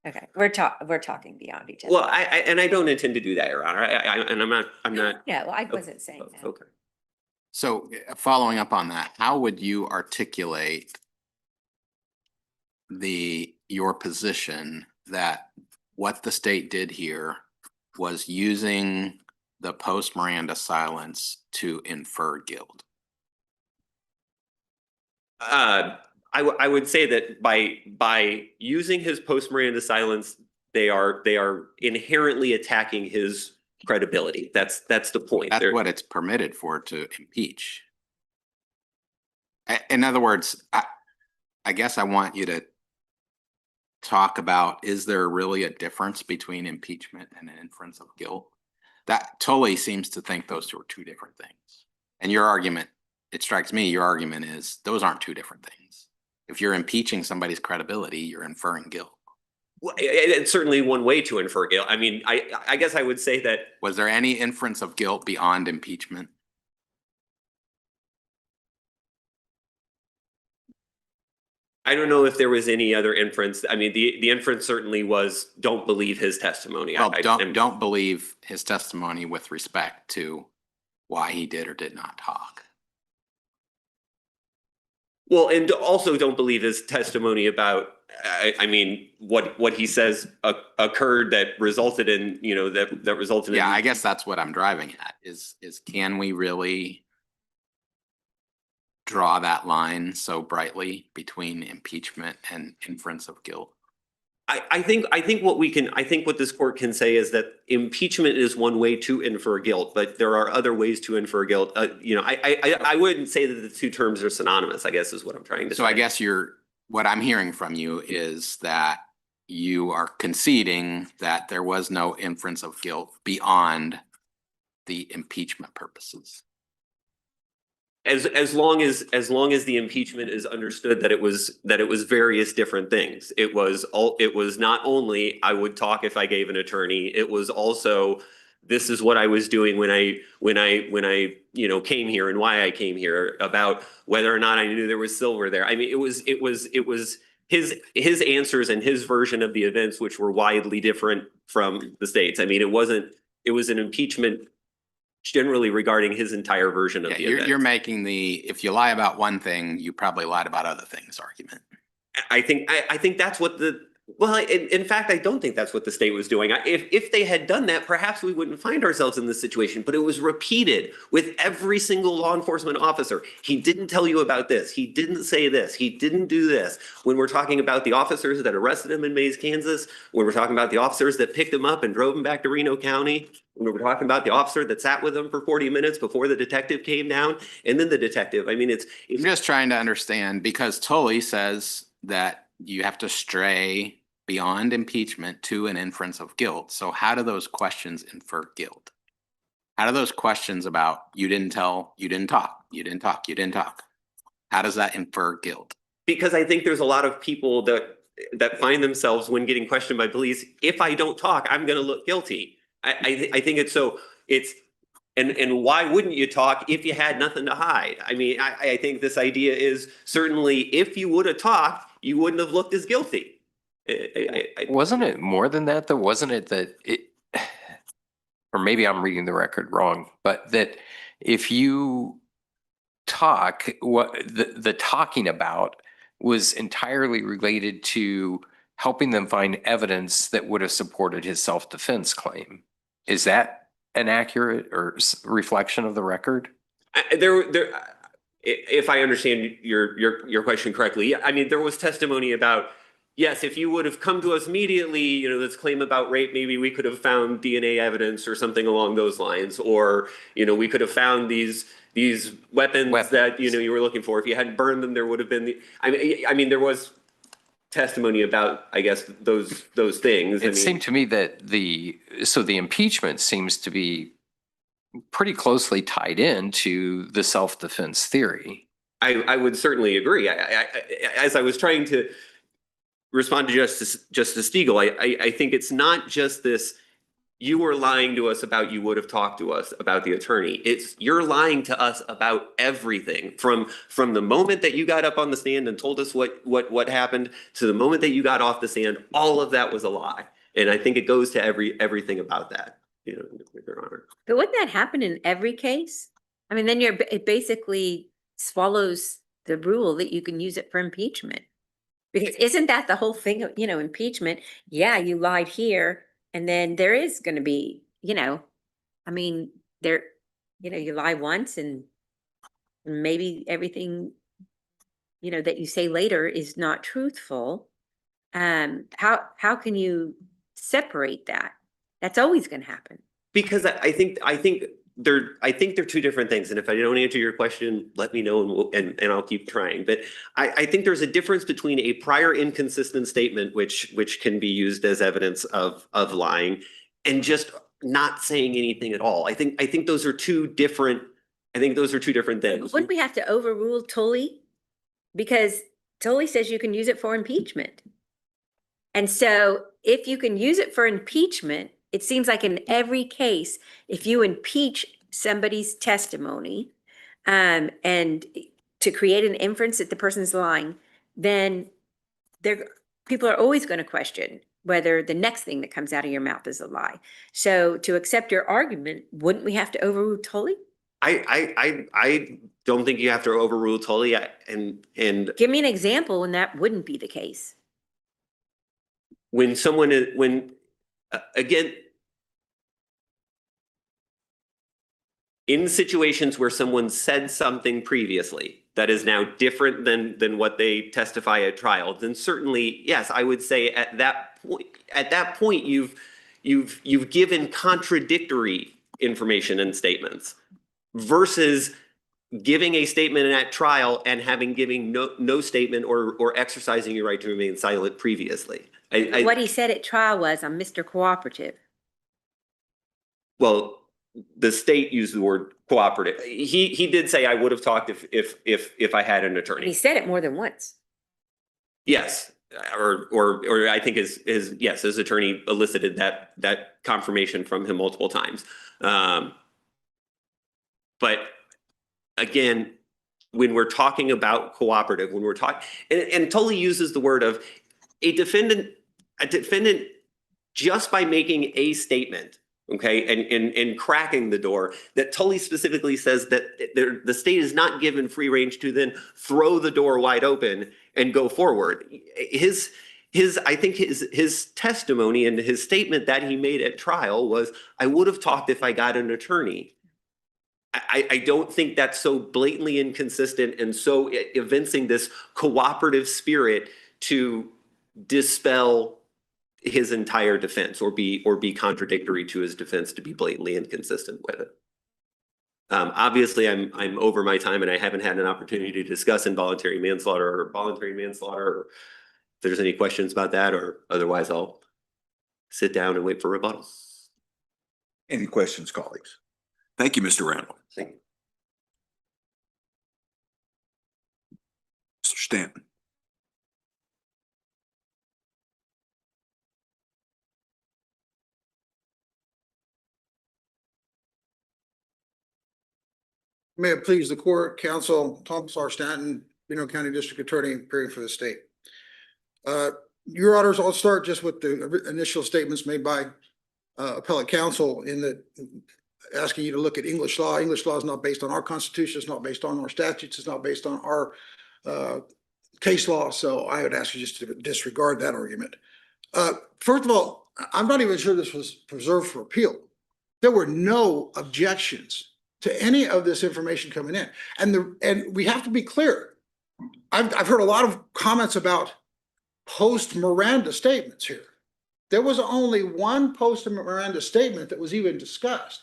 Okay, we're talking beyond each other. Well, I don't intend to do that, Your Honor. And I'm not. No, I wasn't saying that. Okay. So following up on that, how would you articulate your position that what the state did here was using the post Miranda silence to infer guilt? I would say that by using his post Miranda silence, they are inherently attacking his credibility. That's the point. That's what it's permitted for, to impeach. In other words, I guess I want you to talk about, is there really a difference between impeachment and an inference of guilt? That Tully seems to think those are two different things. And your argument, it strikes me, your argument is those aren't two different things. If you're impeaching somebody's credibility, you're inferring guilt. Well, it's certainly one way to infer guilt. I mean, I guess I would say that. Was there any inference of guilt beyond impeachment? I don't know if there was any other inference. I mean, the inference certainly was don't believe his testimony. Well, don't believe his testimony with respect to why he did or did not talk. Well, and also don't believe his testimony about, I mean, what he says occurred that resulted in, that resulted in. Yeah, I guess that's what I'm driving at is can we really draw that line so brightly between impeachment and inference of guilt? I think what this court can say is that impeachment is one way to infer guilt, but there are other ways to infer guilt. I wouldn't say that the two terms are synonymous, I guess is what I'm trying to say. So I guess what I'm hearing from you is that you are conceding that there was no inference of guilt beyond the impeachment purposes. As long as the impeachment is understood that it was various different things. It was not only I would talk if I gave an attorney. It was also this is what I was doing when I came here and why I came here, about whether or not I knew there was silver there. I mean, it was his answers and his version of the events, which were widely different from the state's. I mean, it was an impeachment generally regarding his entire version of the event. You're making if you lie about one thing, you probably lied about other things argument. I think that's what in fact, I don't think that's what the state was doing. If they had done that, perhaps we wouldn't find ourselves in this situation, but it was repeated with every single law enforcement officer. He didn't tell you about this. He didn't say this. He didn't do this. When we're talking about the officers that arrested him in Mays, Kansas, when we're talking about the officers that picked him up and drove him back to Reno County, when we're talking about the officer that sat with him for 40 minutes before the detective came down, and then the detective, I mean, I'm just trying to understand, because Tully says that you have to stray beyond impeachment to an inference of guilt. So how do those questions infer guilt? How do those questions about you didn't tell, you didn't talk, you didn't talk, you didn't talk, how does that infer guilt? Because I think there's a lot of people that find themselves, when getting questioned by police, if I don't talk, I'm going to look guilty. I think and why wouldn't you talk if you had nothing to hide? I mean, I think this idea is certainly if you would have talked, you wouldn't have looked as guilty. Wasn't it more than that though? Wasn't it that or maybe I'm reading the record wrong, but that if you talk, what the talking about was entirely related to helping them find evidence that would have supported his self-defense claim. Is that an accurate or reflection of the record? If I understand your question correctly, I mean, there was testimony about, yes, if you would have come to us immediately, you know, this claim about rape, maybe we could have found DNA evidence or something along those lines, or, you know, we could have found these weapons that, you know, you were looking for. If you hadn't burned them, there would have been I mean, there was testimony about, I guess, those things. It seemed to me that the impeachment seems to be pretty closely tied into the self-defense theory. I would certainly agree. As I was trying to respond to Justice Stiegel, I think it's not just this, you were lying to us about, you would have talked to us about the attorney. It's you're lying to us about everything from the moment that you got up on the stand and told us what happened to the moment that you got off the stand. All of that was a lie. And I think it goes to everything about that, you know, Your Honor. But wouldn't that happen in every case? I mean, then it basically swallows the rule that you can use it for impeachment. Because isn't that the whole thing of, you know, impeachment? Yeah, you lied here. And then there is going to be, you know, I mean, you know, you lie once and maybe everything, you know, that you say later is not truthful. How can you separate that? That's always going to happen. Because I think they're two different things. And if I don't answer your question, let me know and I'll keep trying. But I think there's a difference between a prior inconsistent statement, which can be used as evidence of lying, and just not saying anything at all. I think those are two different. I think those are two different things. Wouldn't we have to overrule Tully? Because Tully says you can use it for impeachment. And so if you can use it for impeachment, it seems like in every case, if you impeach somebody's testimony and to create an inference that the person's lying, then people are always going to question whether the next thing that comes out of your mouth is a lie. So to accept your argument, wouldn't we have to overrule Tully? I don't think you have to overrule Tully. And Give me an example when that wouldn't be the case. When again, in situations where someone said something previously that is now different than what they testify at trial, then certainly, yes, I would say at that point, you've given contradictory information and statements versus giving a statement at trial and giving no statement or exercising your right to remain silent previously. What he said at trial was, I'm Mr. Cooperative. Well, the state used the word cooperative. He did say I would have talked if I had an attorney. He said it more than once. Yes, or I think his attorney elicited that confirmation from him multiple times. But again, when we're talking about cooperative, when we're talking, and Tully uses the word of a defendant just by making a statement, okay, and cracking the door, that Tully specifically says that the state is not given free range to then throw the door wide open and go forward. His testimony and his statement that he made at trial was, I would have talked if I got an attorney. I don't think that's so blatantly inconsistent and so evincing this cooperative spirit to dispel his entire defense or be contradictory to his defense, to be blatantly inconsistent with it. Obviously, I'm over my time and I haven't had an opportunity to discuss involuntary manslaughter or voluntary manslaughter. Or if there's any questions about that, or otherwise I'll sit down and wait for rebuttal. Any questions, colleagues? Thank you, Mr. Randall. Thank you. Mr. Stanton. May it please the court, counsel, Thomas R. Stanton, Reno County District Attorney, appearing for the state. Your honors, I'll start just with the initial statements made by appellate counsel in that asking you to look at English law. English law is not based on our Constitution. It's not based on our statutes. It's not based on our case law. So I would ask you just to disregard that argument. First of all, I'm not even sure this was preserved for appeal. There were no objections to any of this information coming in. And we have to be clear. I've heard a lot of comments about post-Miranda statements here. There was only one post-Miranda statement that was even discussed.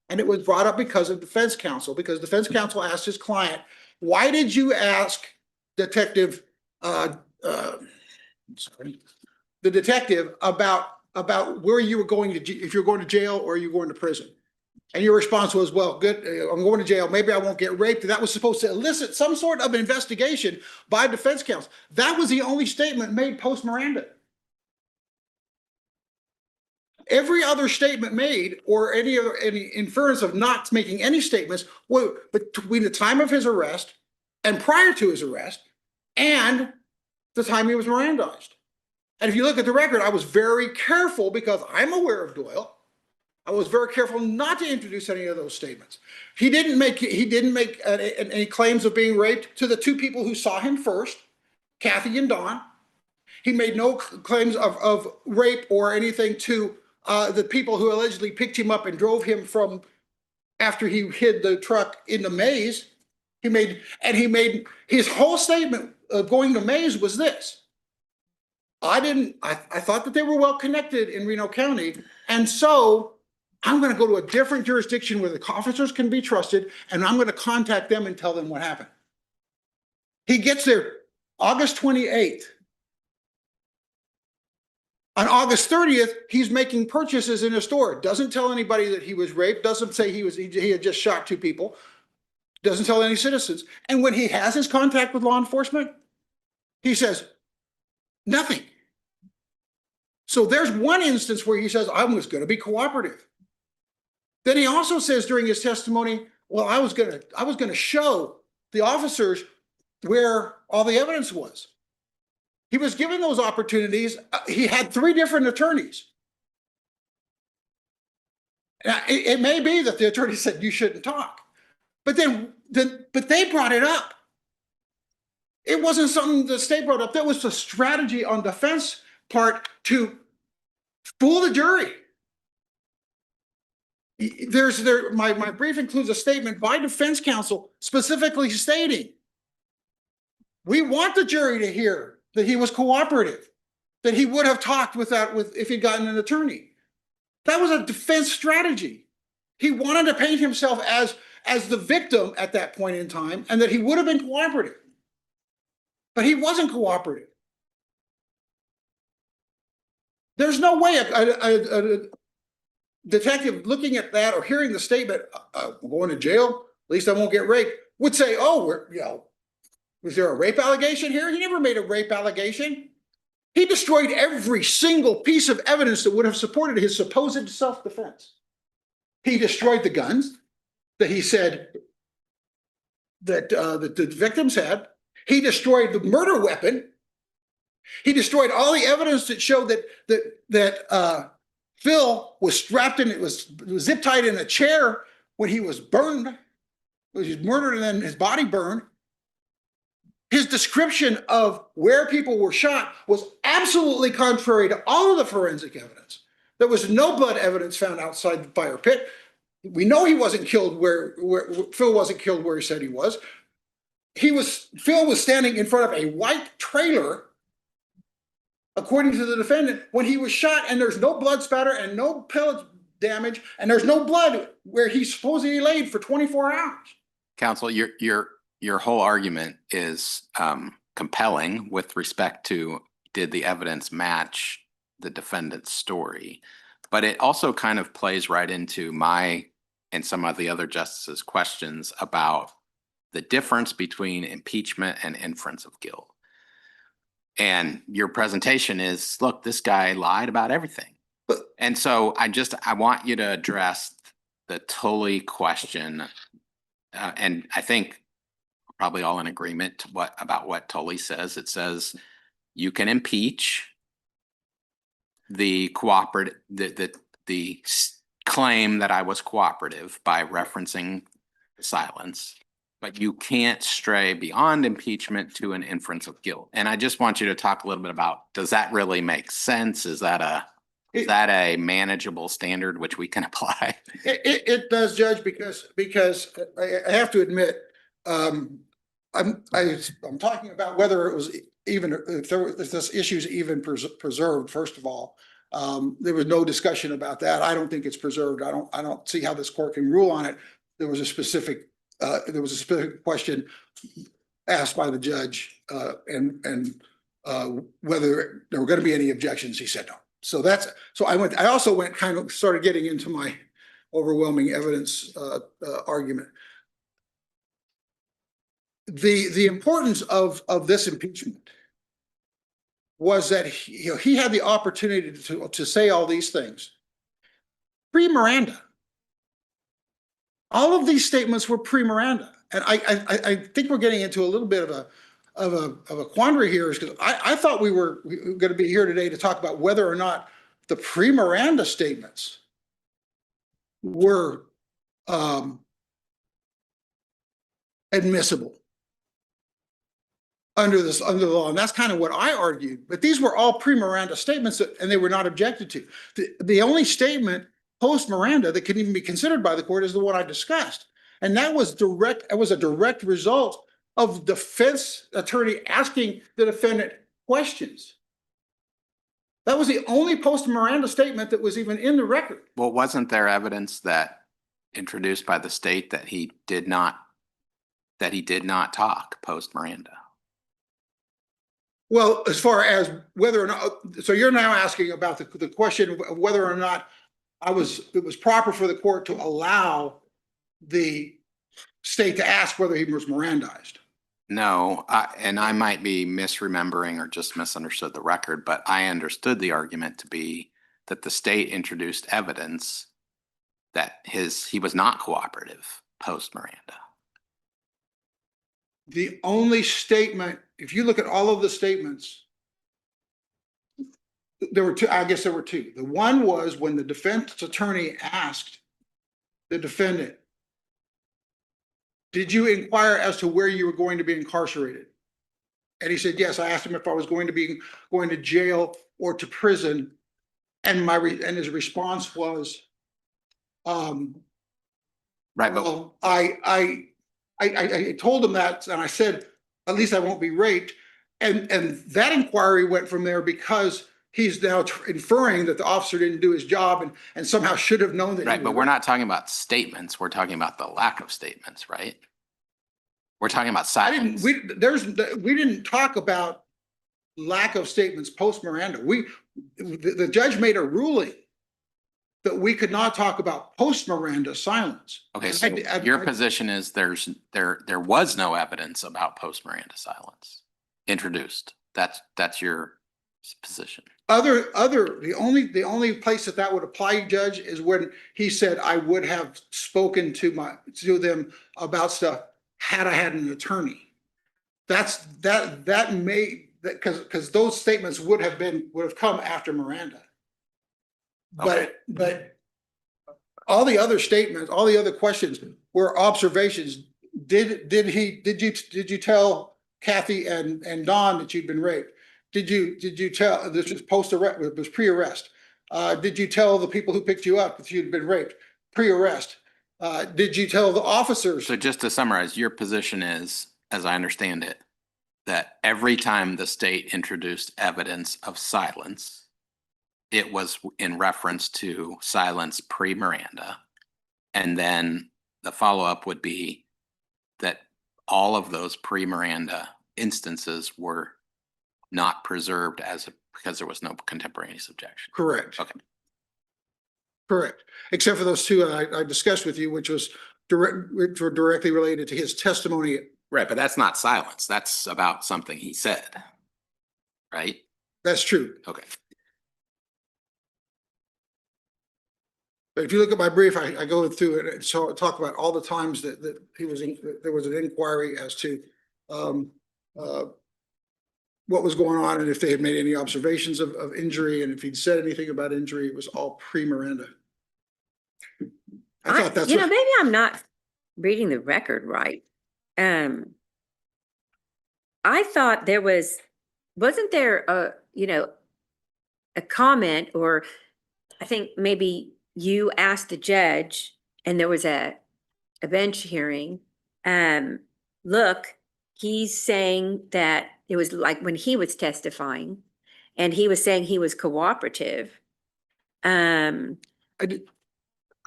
And it was brought up because of defense counsel, because defense counsel asked his client, why did you ask the detective about where you were going to, if you're going to jail or you're going to prison? And your response was, well, good, I'm going to jail. Maybe I won't get raped. And that was supposed to elicit some sort of investigation by defense counsel. That was the only statement made post-Miranda. Every other statement made, or any inference of not making any statements, were between the time of his arrest and prior to his arrest and the time he was Mirandized. And if you look at the record, I was very careful, because I'm aware of Doyle. I was very careful not to introduce any of those statements. He didn't make any claims of being raped to the two people who saw him first, Kathy and Dawn. He made no claims of rape or anything to the people who allegedly picked him up and drove him from after he hid the truck in the maze. He made his whole statement of going to maze was this: I thought that they were well connected in Reno County, and so I'm going to go to a different jurisdiction where the officers can be trusted, and I'm going to contact them and tell them what happened. He gets there August 28th. On August 30th, he's making purchases in a store. Doesn't tell anybody that he was raped. Doesn't say he had just shot two people. Doesn't tell any citizens. And when he has his contact with law enforcement, he says nothing. So there's one instance where he says, I was going to be cooperative. Then he also says during his testimony, well, I was going to show the officers where all the evidence was. He was given those opportunities. He had 3 different attorneys. Now, it may be that the attorney said you shouldn't talk, but they brought it up. It wasn't something the state brought up. That was a strategy on defense part to fool the jury. My brief includes a statement by defense counsel specifically stating, we want the jury to hear that he was cooperative, that he would have talked if he'd gotten an attorney. That was a defense strategy. He wanted to paint himself as the victim at that point in time, and that he would have been cooperative. But he wasn't cooperative. There's no way a detective looking at that or hearing the statement, I'm going to jail, at least I won't get raped, would say, oh, was there a rape allegation here? He never made a rape allegation. He destroyed every single piece of evidence that would have supported his supposed self-defense. He destroyed the guns that he said that the victims had. He destroyed the murder weapon. He destroyed all the evidence that showed that Phil was strapped in, it was zip tied in a chair when he was burned. He was murdered and then his body burned. His description of where people were shot was absolutely contrary to all of the forensic evidence. There was no blood evidence found outside the fire pit. We know he wasn't killed where Phil wasn't killed where he said he was. Phil was standing in front of a white trailer, according to the defendant, when he was shot, and there's no blood spatter and no pellet damage, and there's no blood where he supposedly laid for 24 hours. Counsel, your whole argument is compelling with respect to, did the evidence match the defendant's story? But it also kind of plays right into my and some of the other justices' questions about the difference between impeachment and inference of guilt. And your presentation is, look, this guy lied about everything. And so I want you to address the Tully question. And I think probably all in agreement about what Tully says. It says you can impeach the claim that I was cooperative by referencing silence, but you can't stray beyond impeachment to an inference of guilt. And I just want you to talk a little bit about, does that really make sense? Is that a manageable standard which we can apply? It does, Judge, because I have to admit, I'm talking about whether it was even, if this issue's even preserved, first of all. There was no discussion about that. I don't think it's preserved. I don't see how this court can rule on it. There was a specific question asked by the judge, and whether there were going to be any objections. He said no. So I also went kind of started getting into my overwhelming evidence argument. The importance of this impeachment was that he had the opportunity to say all these things pre-Miranda. All of these statements were pre-Miranda, and I think we're getting into a little bit of a quandary here, because I thought we were going to be here today to talk about whether or not the pre-Miranda statements were admissible under the law, and that's kind of what I argued. But these were all pre-Miranda statements, and they were not objected to. The only statement post-Miranda that can even be considered by the court is the one I discussed, and that was direct. It was a direct result of defense attorney asking the defendant questions. That was the only post-Miranda statement that was even in the record. Well, wasn't there evidence that introduced by the state that he did not talk post-Miranda? Well, as far as whether or not, so you're now asking about the question of whether or not it was proper for the court to allow the state to ask whether he was Mirandized. No, and I might be misremembering or just misunderstood the record, but I understood the argument to be that the state introduced evidence that he was not cooperative post-Miranda. The only statement, if you look at all of the statements, there were two. I guess there were two. The one was when the defense attorney asked the defendant, "Did you inquire as to where you were going to be incarcerated?" And he said, "Yes." I asked him if I was going to jail or to prison, and his response was, Right, but well, I told him that, and I said, "At least I won't be raped." And that inquiry went from there, because he's now inferring that the officer didn't do his job and somehow should have known that. right, but we're not talking about statements. We're talking about the lack of statements, right? We're talking about silence. We didn't talk about lack of statements post Miranda. The judge made a ruling that we could not talk about post Miranda silence. Okay, so your position is there was no evidence about post Miranda silence introduced. That's your position. The only place that would apply, Judge, is when he said I would have spoken to them about stuff had I had an attorney. Because those statements would have come after Miranda. Okay. But all the other statements, all the other questions were observations. Did you tell Kathy and Don that you'd been raped? Did you tell, this was post-arrest, it was pre-arrest. Did you tell the people who picked you up that you'd been raped? Pre-arrest. Did you tell the officers? So just to summarize, your position is, as I understand it, that every time the state introduced evidence of silence, it was in reference to silence pre-Miranda. And then the follow-up would be that all of those pre-Miranda instances were not preserved because there was no contemporaneous objection. Correct. Okay. Correct. Except for those two I discussed with you, which were directly related to his testimony. Right, but that's not silence. That's about something he said, right? That's true. Okay. But if you look at my brief, I go through it and talk about all the times that there was an inquiry as to what was going on, and if they had made any observations of injury, and if he'd said anything about injury. It was all pre-Miranda. I thought that's You know, what, maybe I'm not reading the record right. I thought wasn't there a comment, or I think maybe you asked the judge and there was a bench hearing. Look, he's saying that it was like when he was testifying and he was saying he was cooperative. I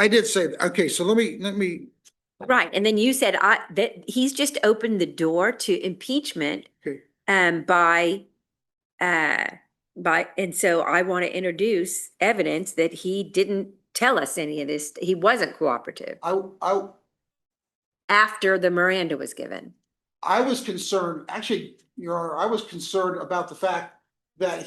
did say, that. Okay, so let me, Right. And then you said that he's just opened the door to impeachment okay. by and so I want to introduce evidence that he didn't tell us any of this. He wasn't cooperative I after the Miranda was given. I was concerned, actually, Your Honor, I was concerned about the fact that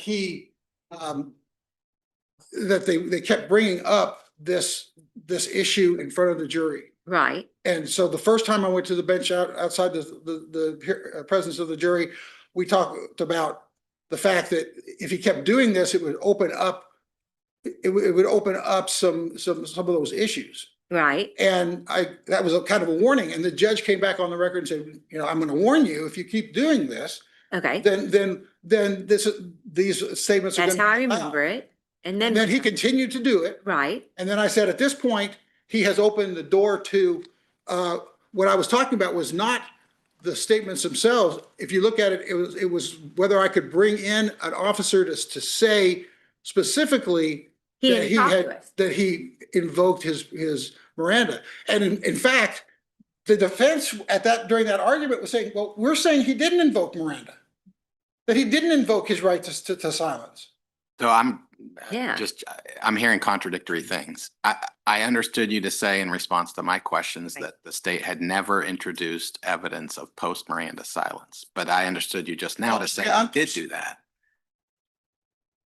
that they kept bringing up this issue in front of the jury. Right. And so the first time I went to the bench outside the presence of the jury, we talked about the fact that if he kept doing this, it would open up some of those issues. Right. And that was a kind of a warning. And the judge came back on the record and said, I'm going to warn you, if you keep doing this, Okay. then these statements are That's going to how I be allowed. remember it. And And then he continued to do it. right. And then I said, at this point, he has opened the door to, what I was talking about was not the statements themselves. If you look at it, it was whether I could bring in an officer to say specifically that he invoked his Miranda. And in fact, the defense during that argument was saying, well, we're saying he didn't invoke Miranda, that he didn't invoke his right to silence. So I'm Yeah. I'm hearing contradictory things. I understood you to say in response to my questions Right. that the state had never introduced evidence of post Miranda silence, but I understood you just now to say Yeah, you did do that.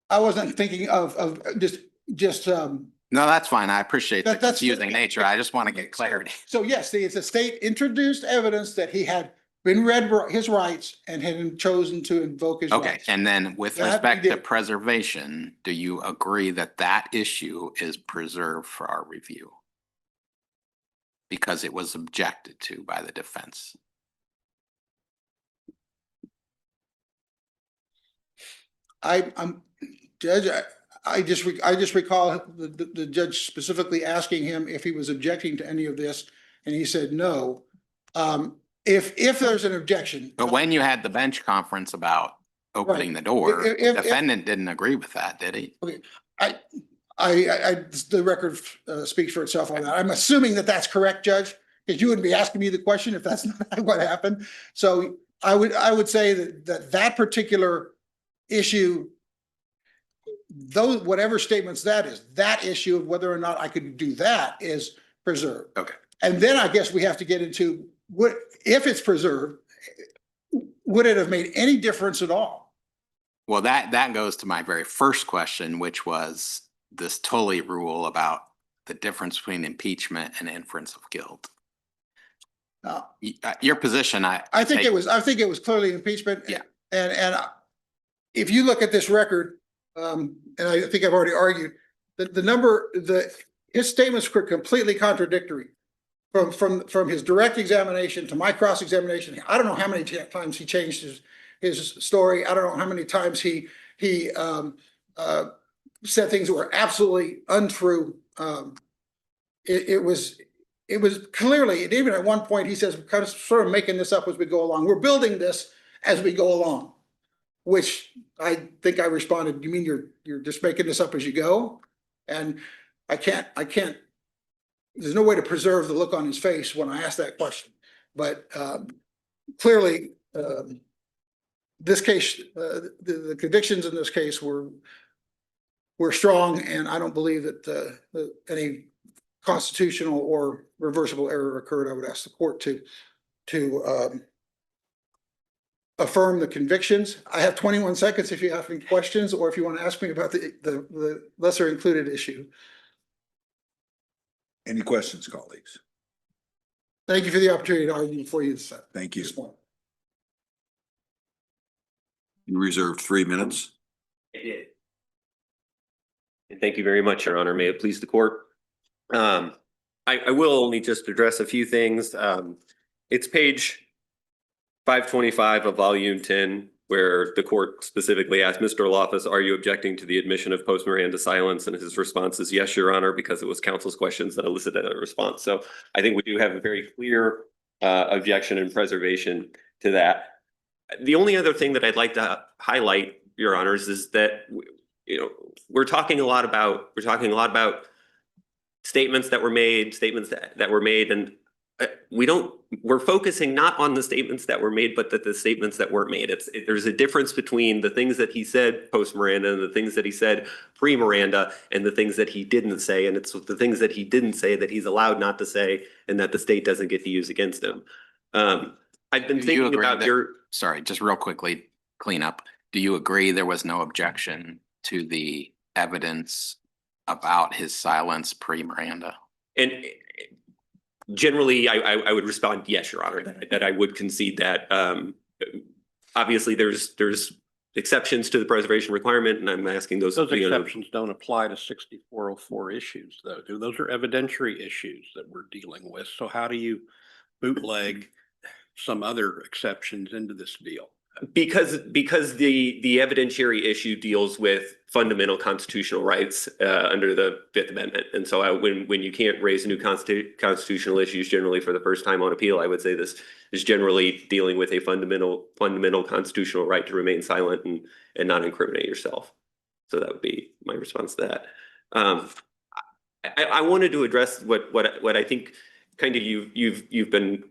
I wasn't thinking of just No, that's fine. I appreciate the That's- confusing nature. I just want to get clarity. So yes, the state introduced evidence that he had been read his rights and had chosen to invoke his Okay, rights. and then with That we respect to did. preservation, do you agree that that issue is preserved for our review? Because it was objected to by the defense. I'm Judge, I just recall the judge specifically asking him if he was objecting to any of this, and he said no. If there's an objection. But when you had the bench conference about opening the door, If- defendant didn't agree with that, did he? The record speaks for itself on that. I'm assuming that that's correct, Judge, because you wouldn't be asking me the question if that's not what happened. So I would say that particular issue, whatever statements that is, that issue of whether or not I could do that is preserved. Okay. And then I guess we have to get into if it's preserved, would it have made any difference at all? Well, that goes to my very first question, which was this Tully rule about the difference between impeachment and inference of guilt. Your position, I think it was clearly impeachment. Yeah. And if you look at this record, and I think I've already argued that his statements were completely contradictory from his direct examination to my cross-examination. I don't know how many times he changed his story. I don't know how many times he said things that were absolutely untrue. It was clearly, and even at one point he says, kind of sort of making this up as we go along. We're building this as we go along, which I think I responded, you mean you're just making this up as you go? And I can't, there's no way to preserve the look on his face when I asked that question. But clearly, this case, the convictions in this case were strong, and I don't believe that any constitutional or reversible error occurred. I would ask the court to affirm the convictions. I have 21 seconds if you have any questions, or if you want to ask me about the lesser included issue. Any questions, colleagues? Thank you for the opportunity to argue for you this Thank you. morning. You reserved 3 minutes. I did. And thank you very much, Your Honor. May it please the court. I will only just address a few things. It's page 525 of volume 10, where the court specifically asked Mr. Loftus, are you objecting to the admission of post Miranda silence? And his response is yes, Your Honor, because it was counsel's questions that elicited a response. So I think we do have a very clear objection and preservation to that. The only other thing that I'd like to highlight, Your Honors, is that we're talking a lot about statements that were made, and we're focusing not on the statements that were made, but the statements that weren't made. There's a difference between the things that he said post Miranda and the things that he said pre Miranda and the things that he didn't say. And it's the things that he didn't say that he's allowed not to say and that the state doesn't get to use against him. I've been Do you thinking agree about that- Sorry, just real quickly, clean up. Do you agree there was no objection to the evidence about his silence pre Miranda? And generally, I would respond, yes, Your Honor, that I would concede that. Obviously, there's exceptions to the preservation requirement, and I'm asking those. Those exceptions don't apply to 6404 issues, though. Those are evidentiary issues that we're dealing with. So how do you bootleg some other exceptions into this deal? Because the evidentiary issue deals with fundamental constitutional rights under the Fifth Amendment, and so when you can't raise new constitutional issues generally for the first time on appeal, I would say this is generally dealing with a fundamental constitutional right to remain silent and not incriminate yourself. So that would be my response to that. I wanted to address what I think kind of you've been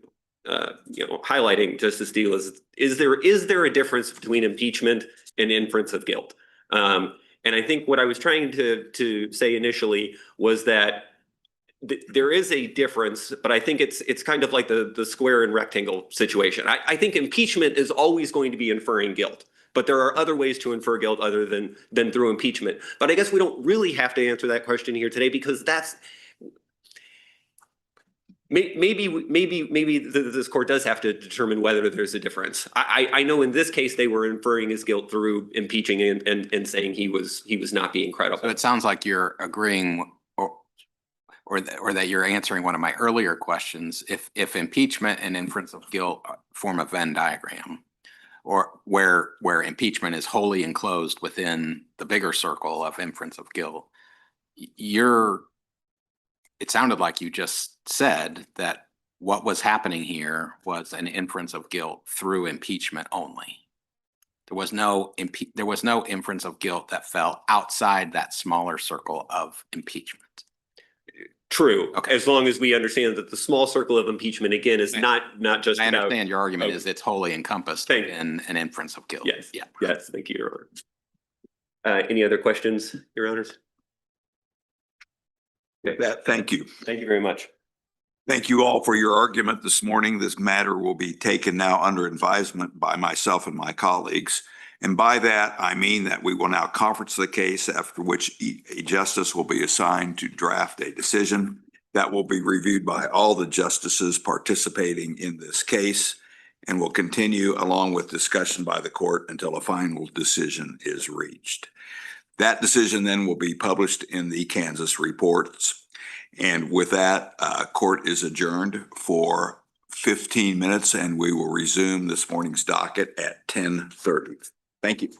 highlighting, Justice Steele, is there a difference between impeachment and inference of guilt? And I think what I was trying to say initially was that there is a difference, but I think it's kind of like the square and rectangle situation. I think impeachment is always going to be inferring guilt, but there are other ways to infer guilt other than through impeachment. But I guess we don't really have to answer that question here today, because that's maybe this court does have to determine whether there's a difference. I know in this case they were inferring his guilt through impeaching and saying he was not being credible. So it sounds like you're agreeing or that you're answering one of my earlier questions. If impeachment and inference of guilt form a Venn diagram, or where impeachment is wholly enclosed within the bigger circle of inference of guilt, it sounded like you just said that what was happening here was an inference of guilt through impeachment only. There was no inference of guilt that fell outside that smaller circle of impeachment. True. Okay. As long as we understand that the small circle of impeachment, again, is not just I about. understand your argument is it's wholly encompassed in an inference of guilt. Yes. Yeah. Yes. Thank you, Your Honor. Any other questions, Your Honors? Thank you. Thank you very much. Thank you all for your argument this morning. This matter will be taken now under advisement by myself and my colleagues. And by that, I mean that we will now conference the case, after which a justice will be assigned to draft a decision that will be reviewed by all the justices participating in this case, and will continue along with discussion by the court until a final decision is reached. That decision then will be published in the Kansas reports. And with that, court is adjourned for 15 minutes, and we will resume this morning's docket at 10:30. Thank you.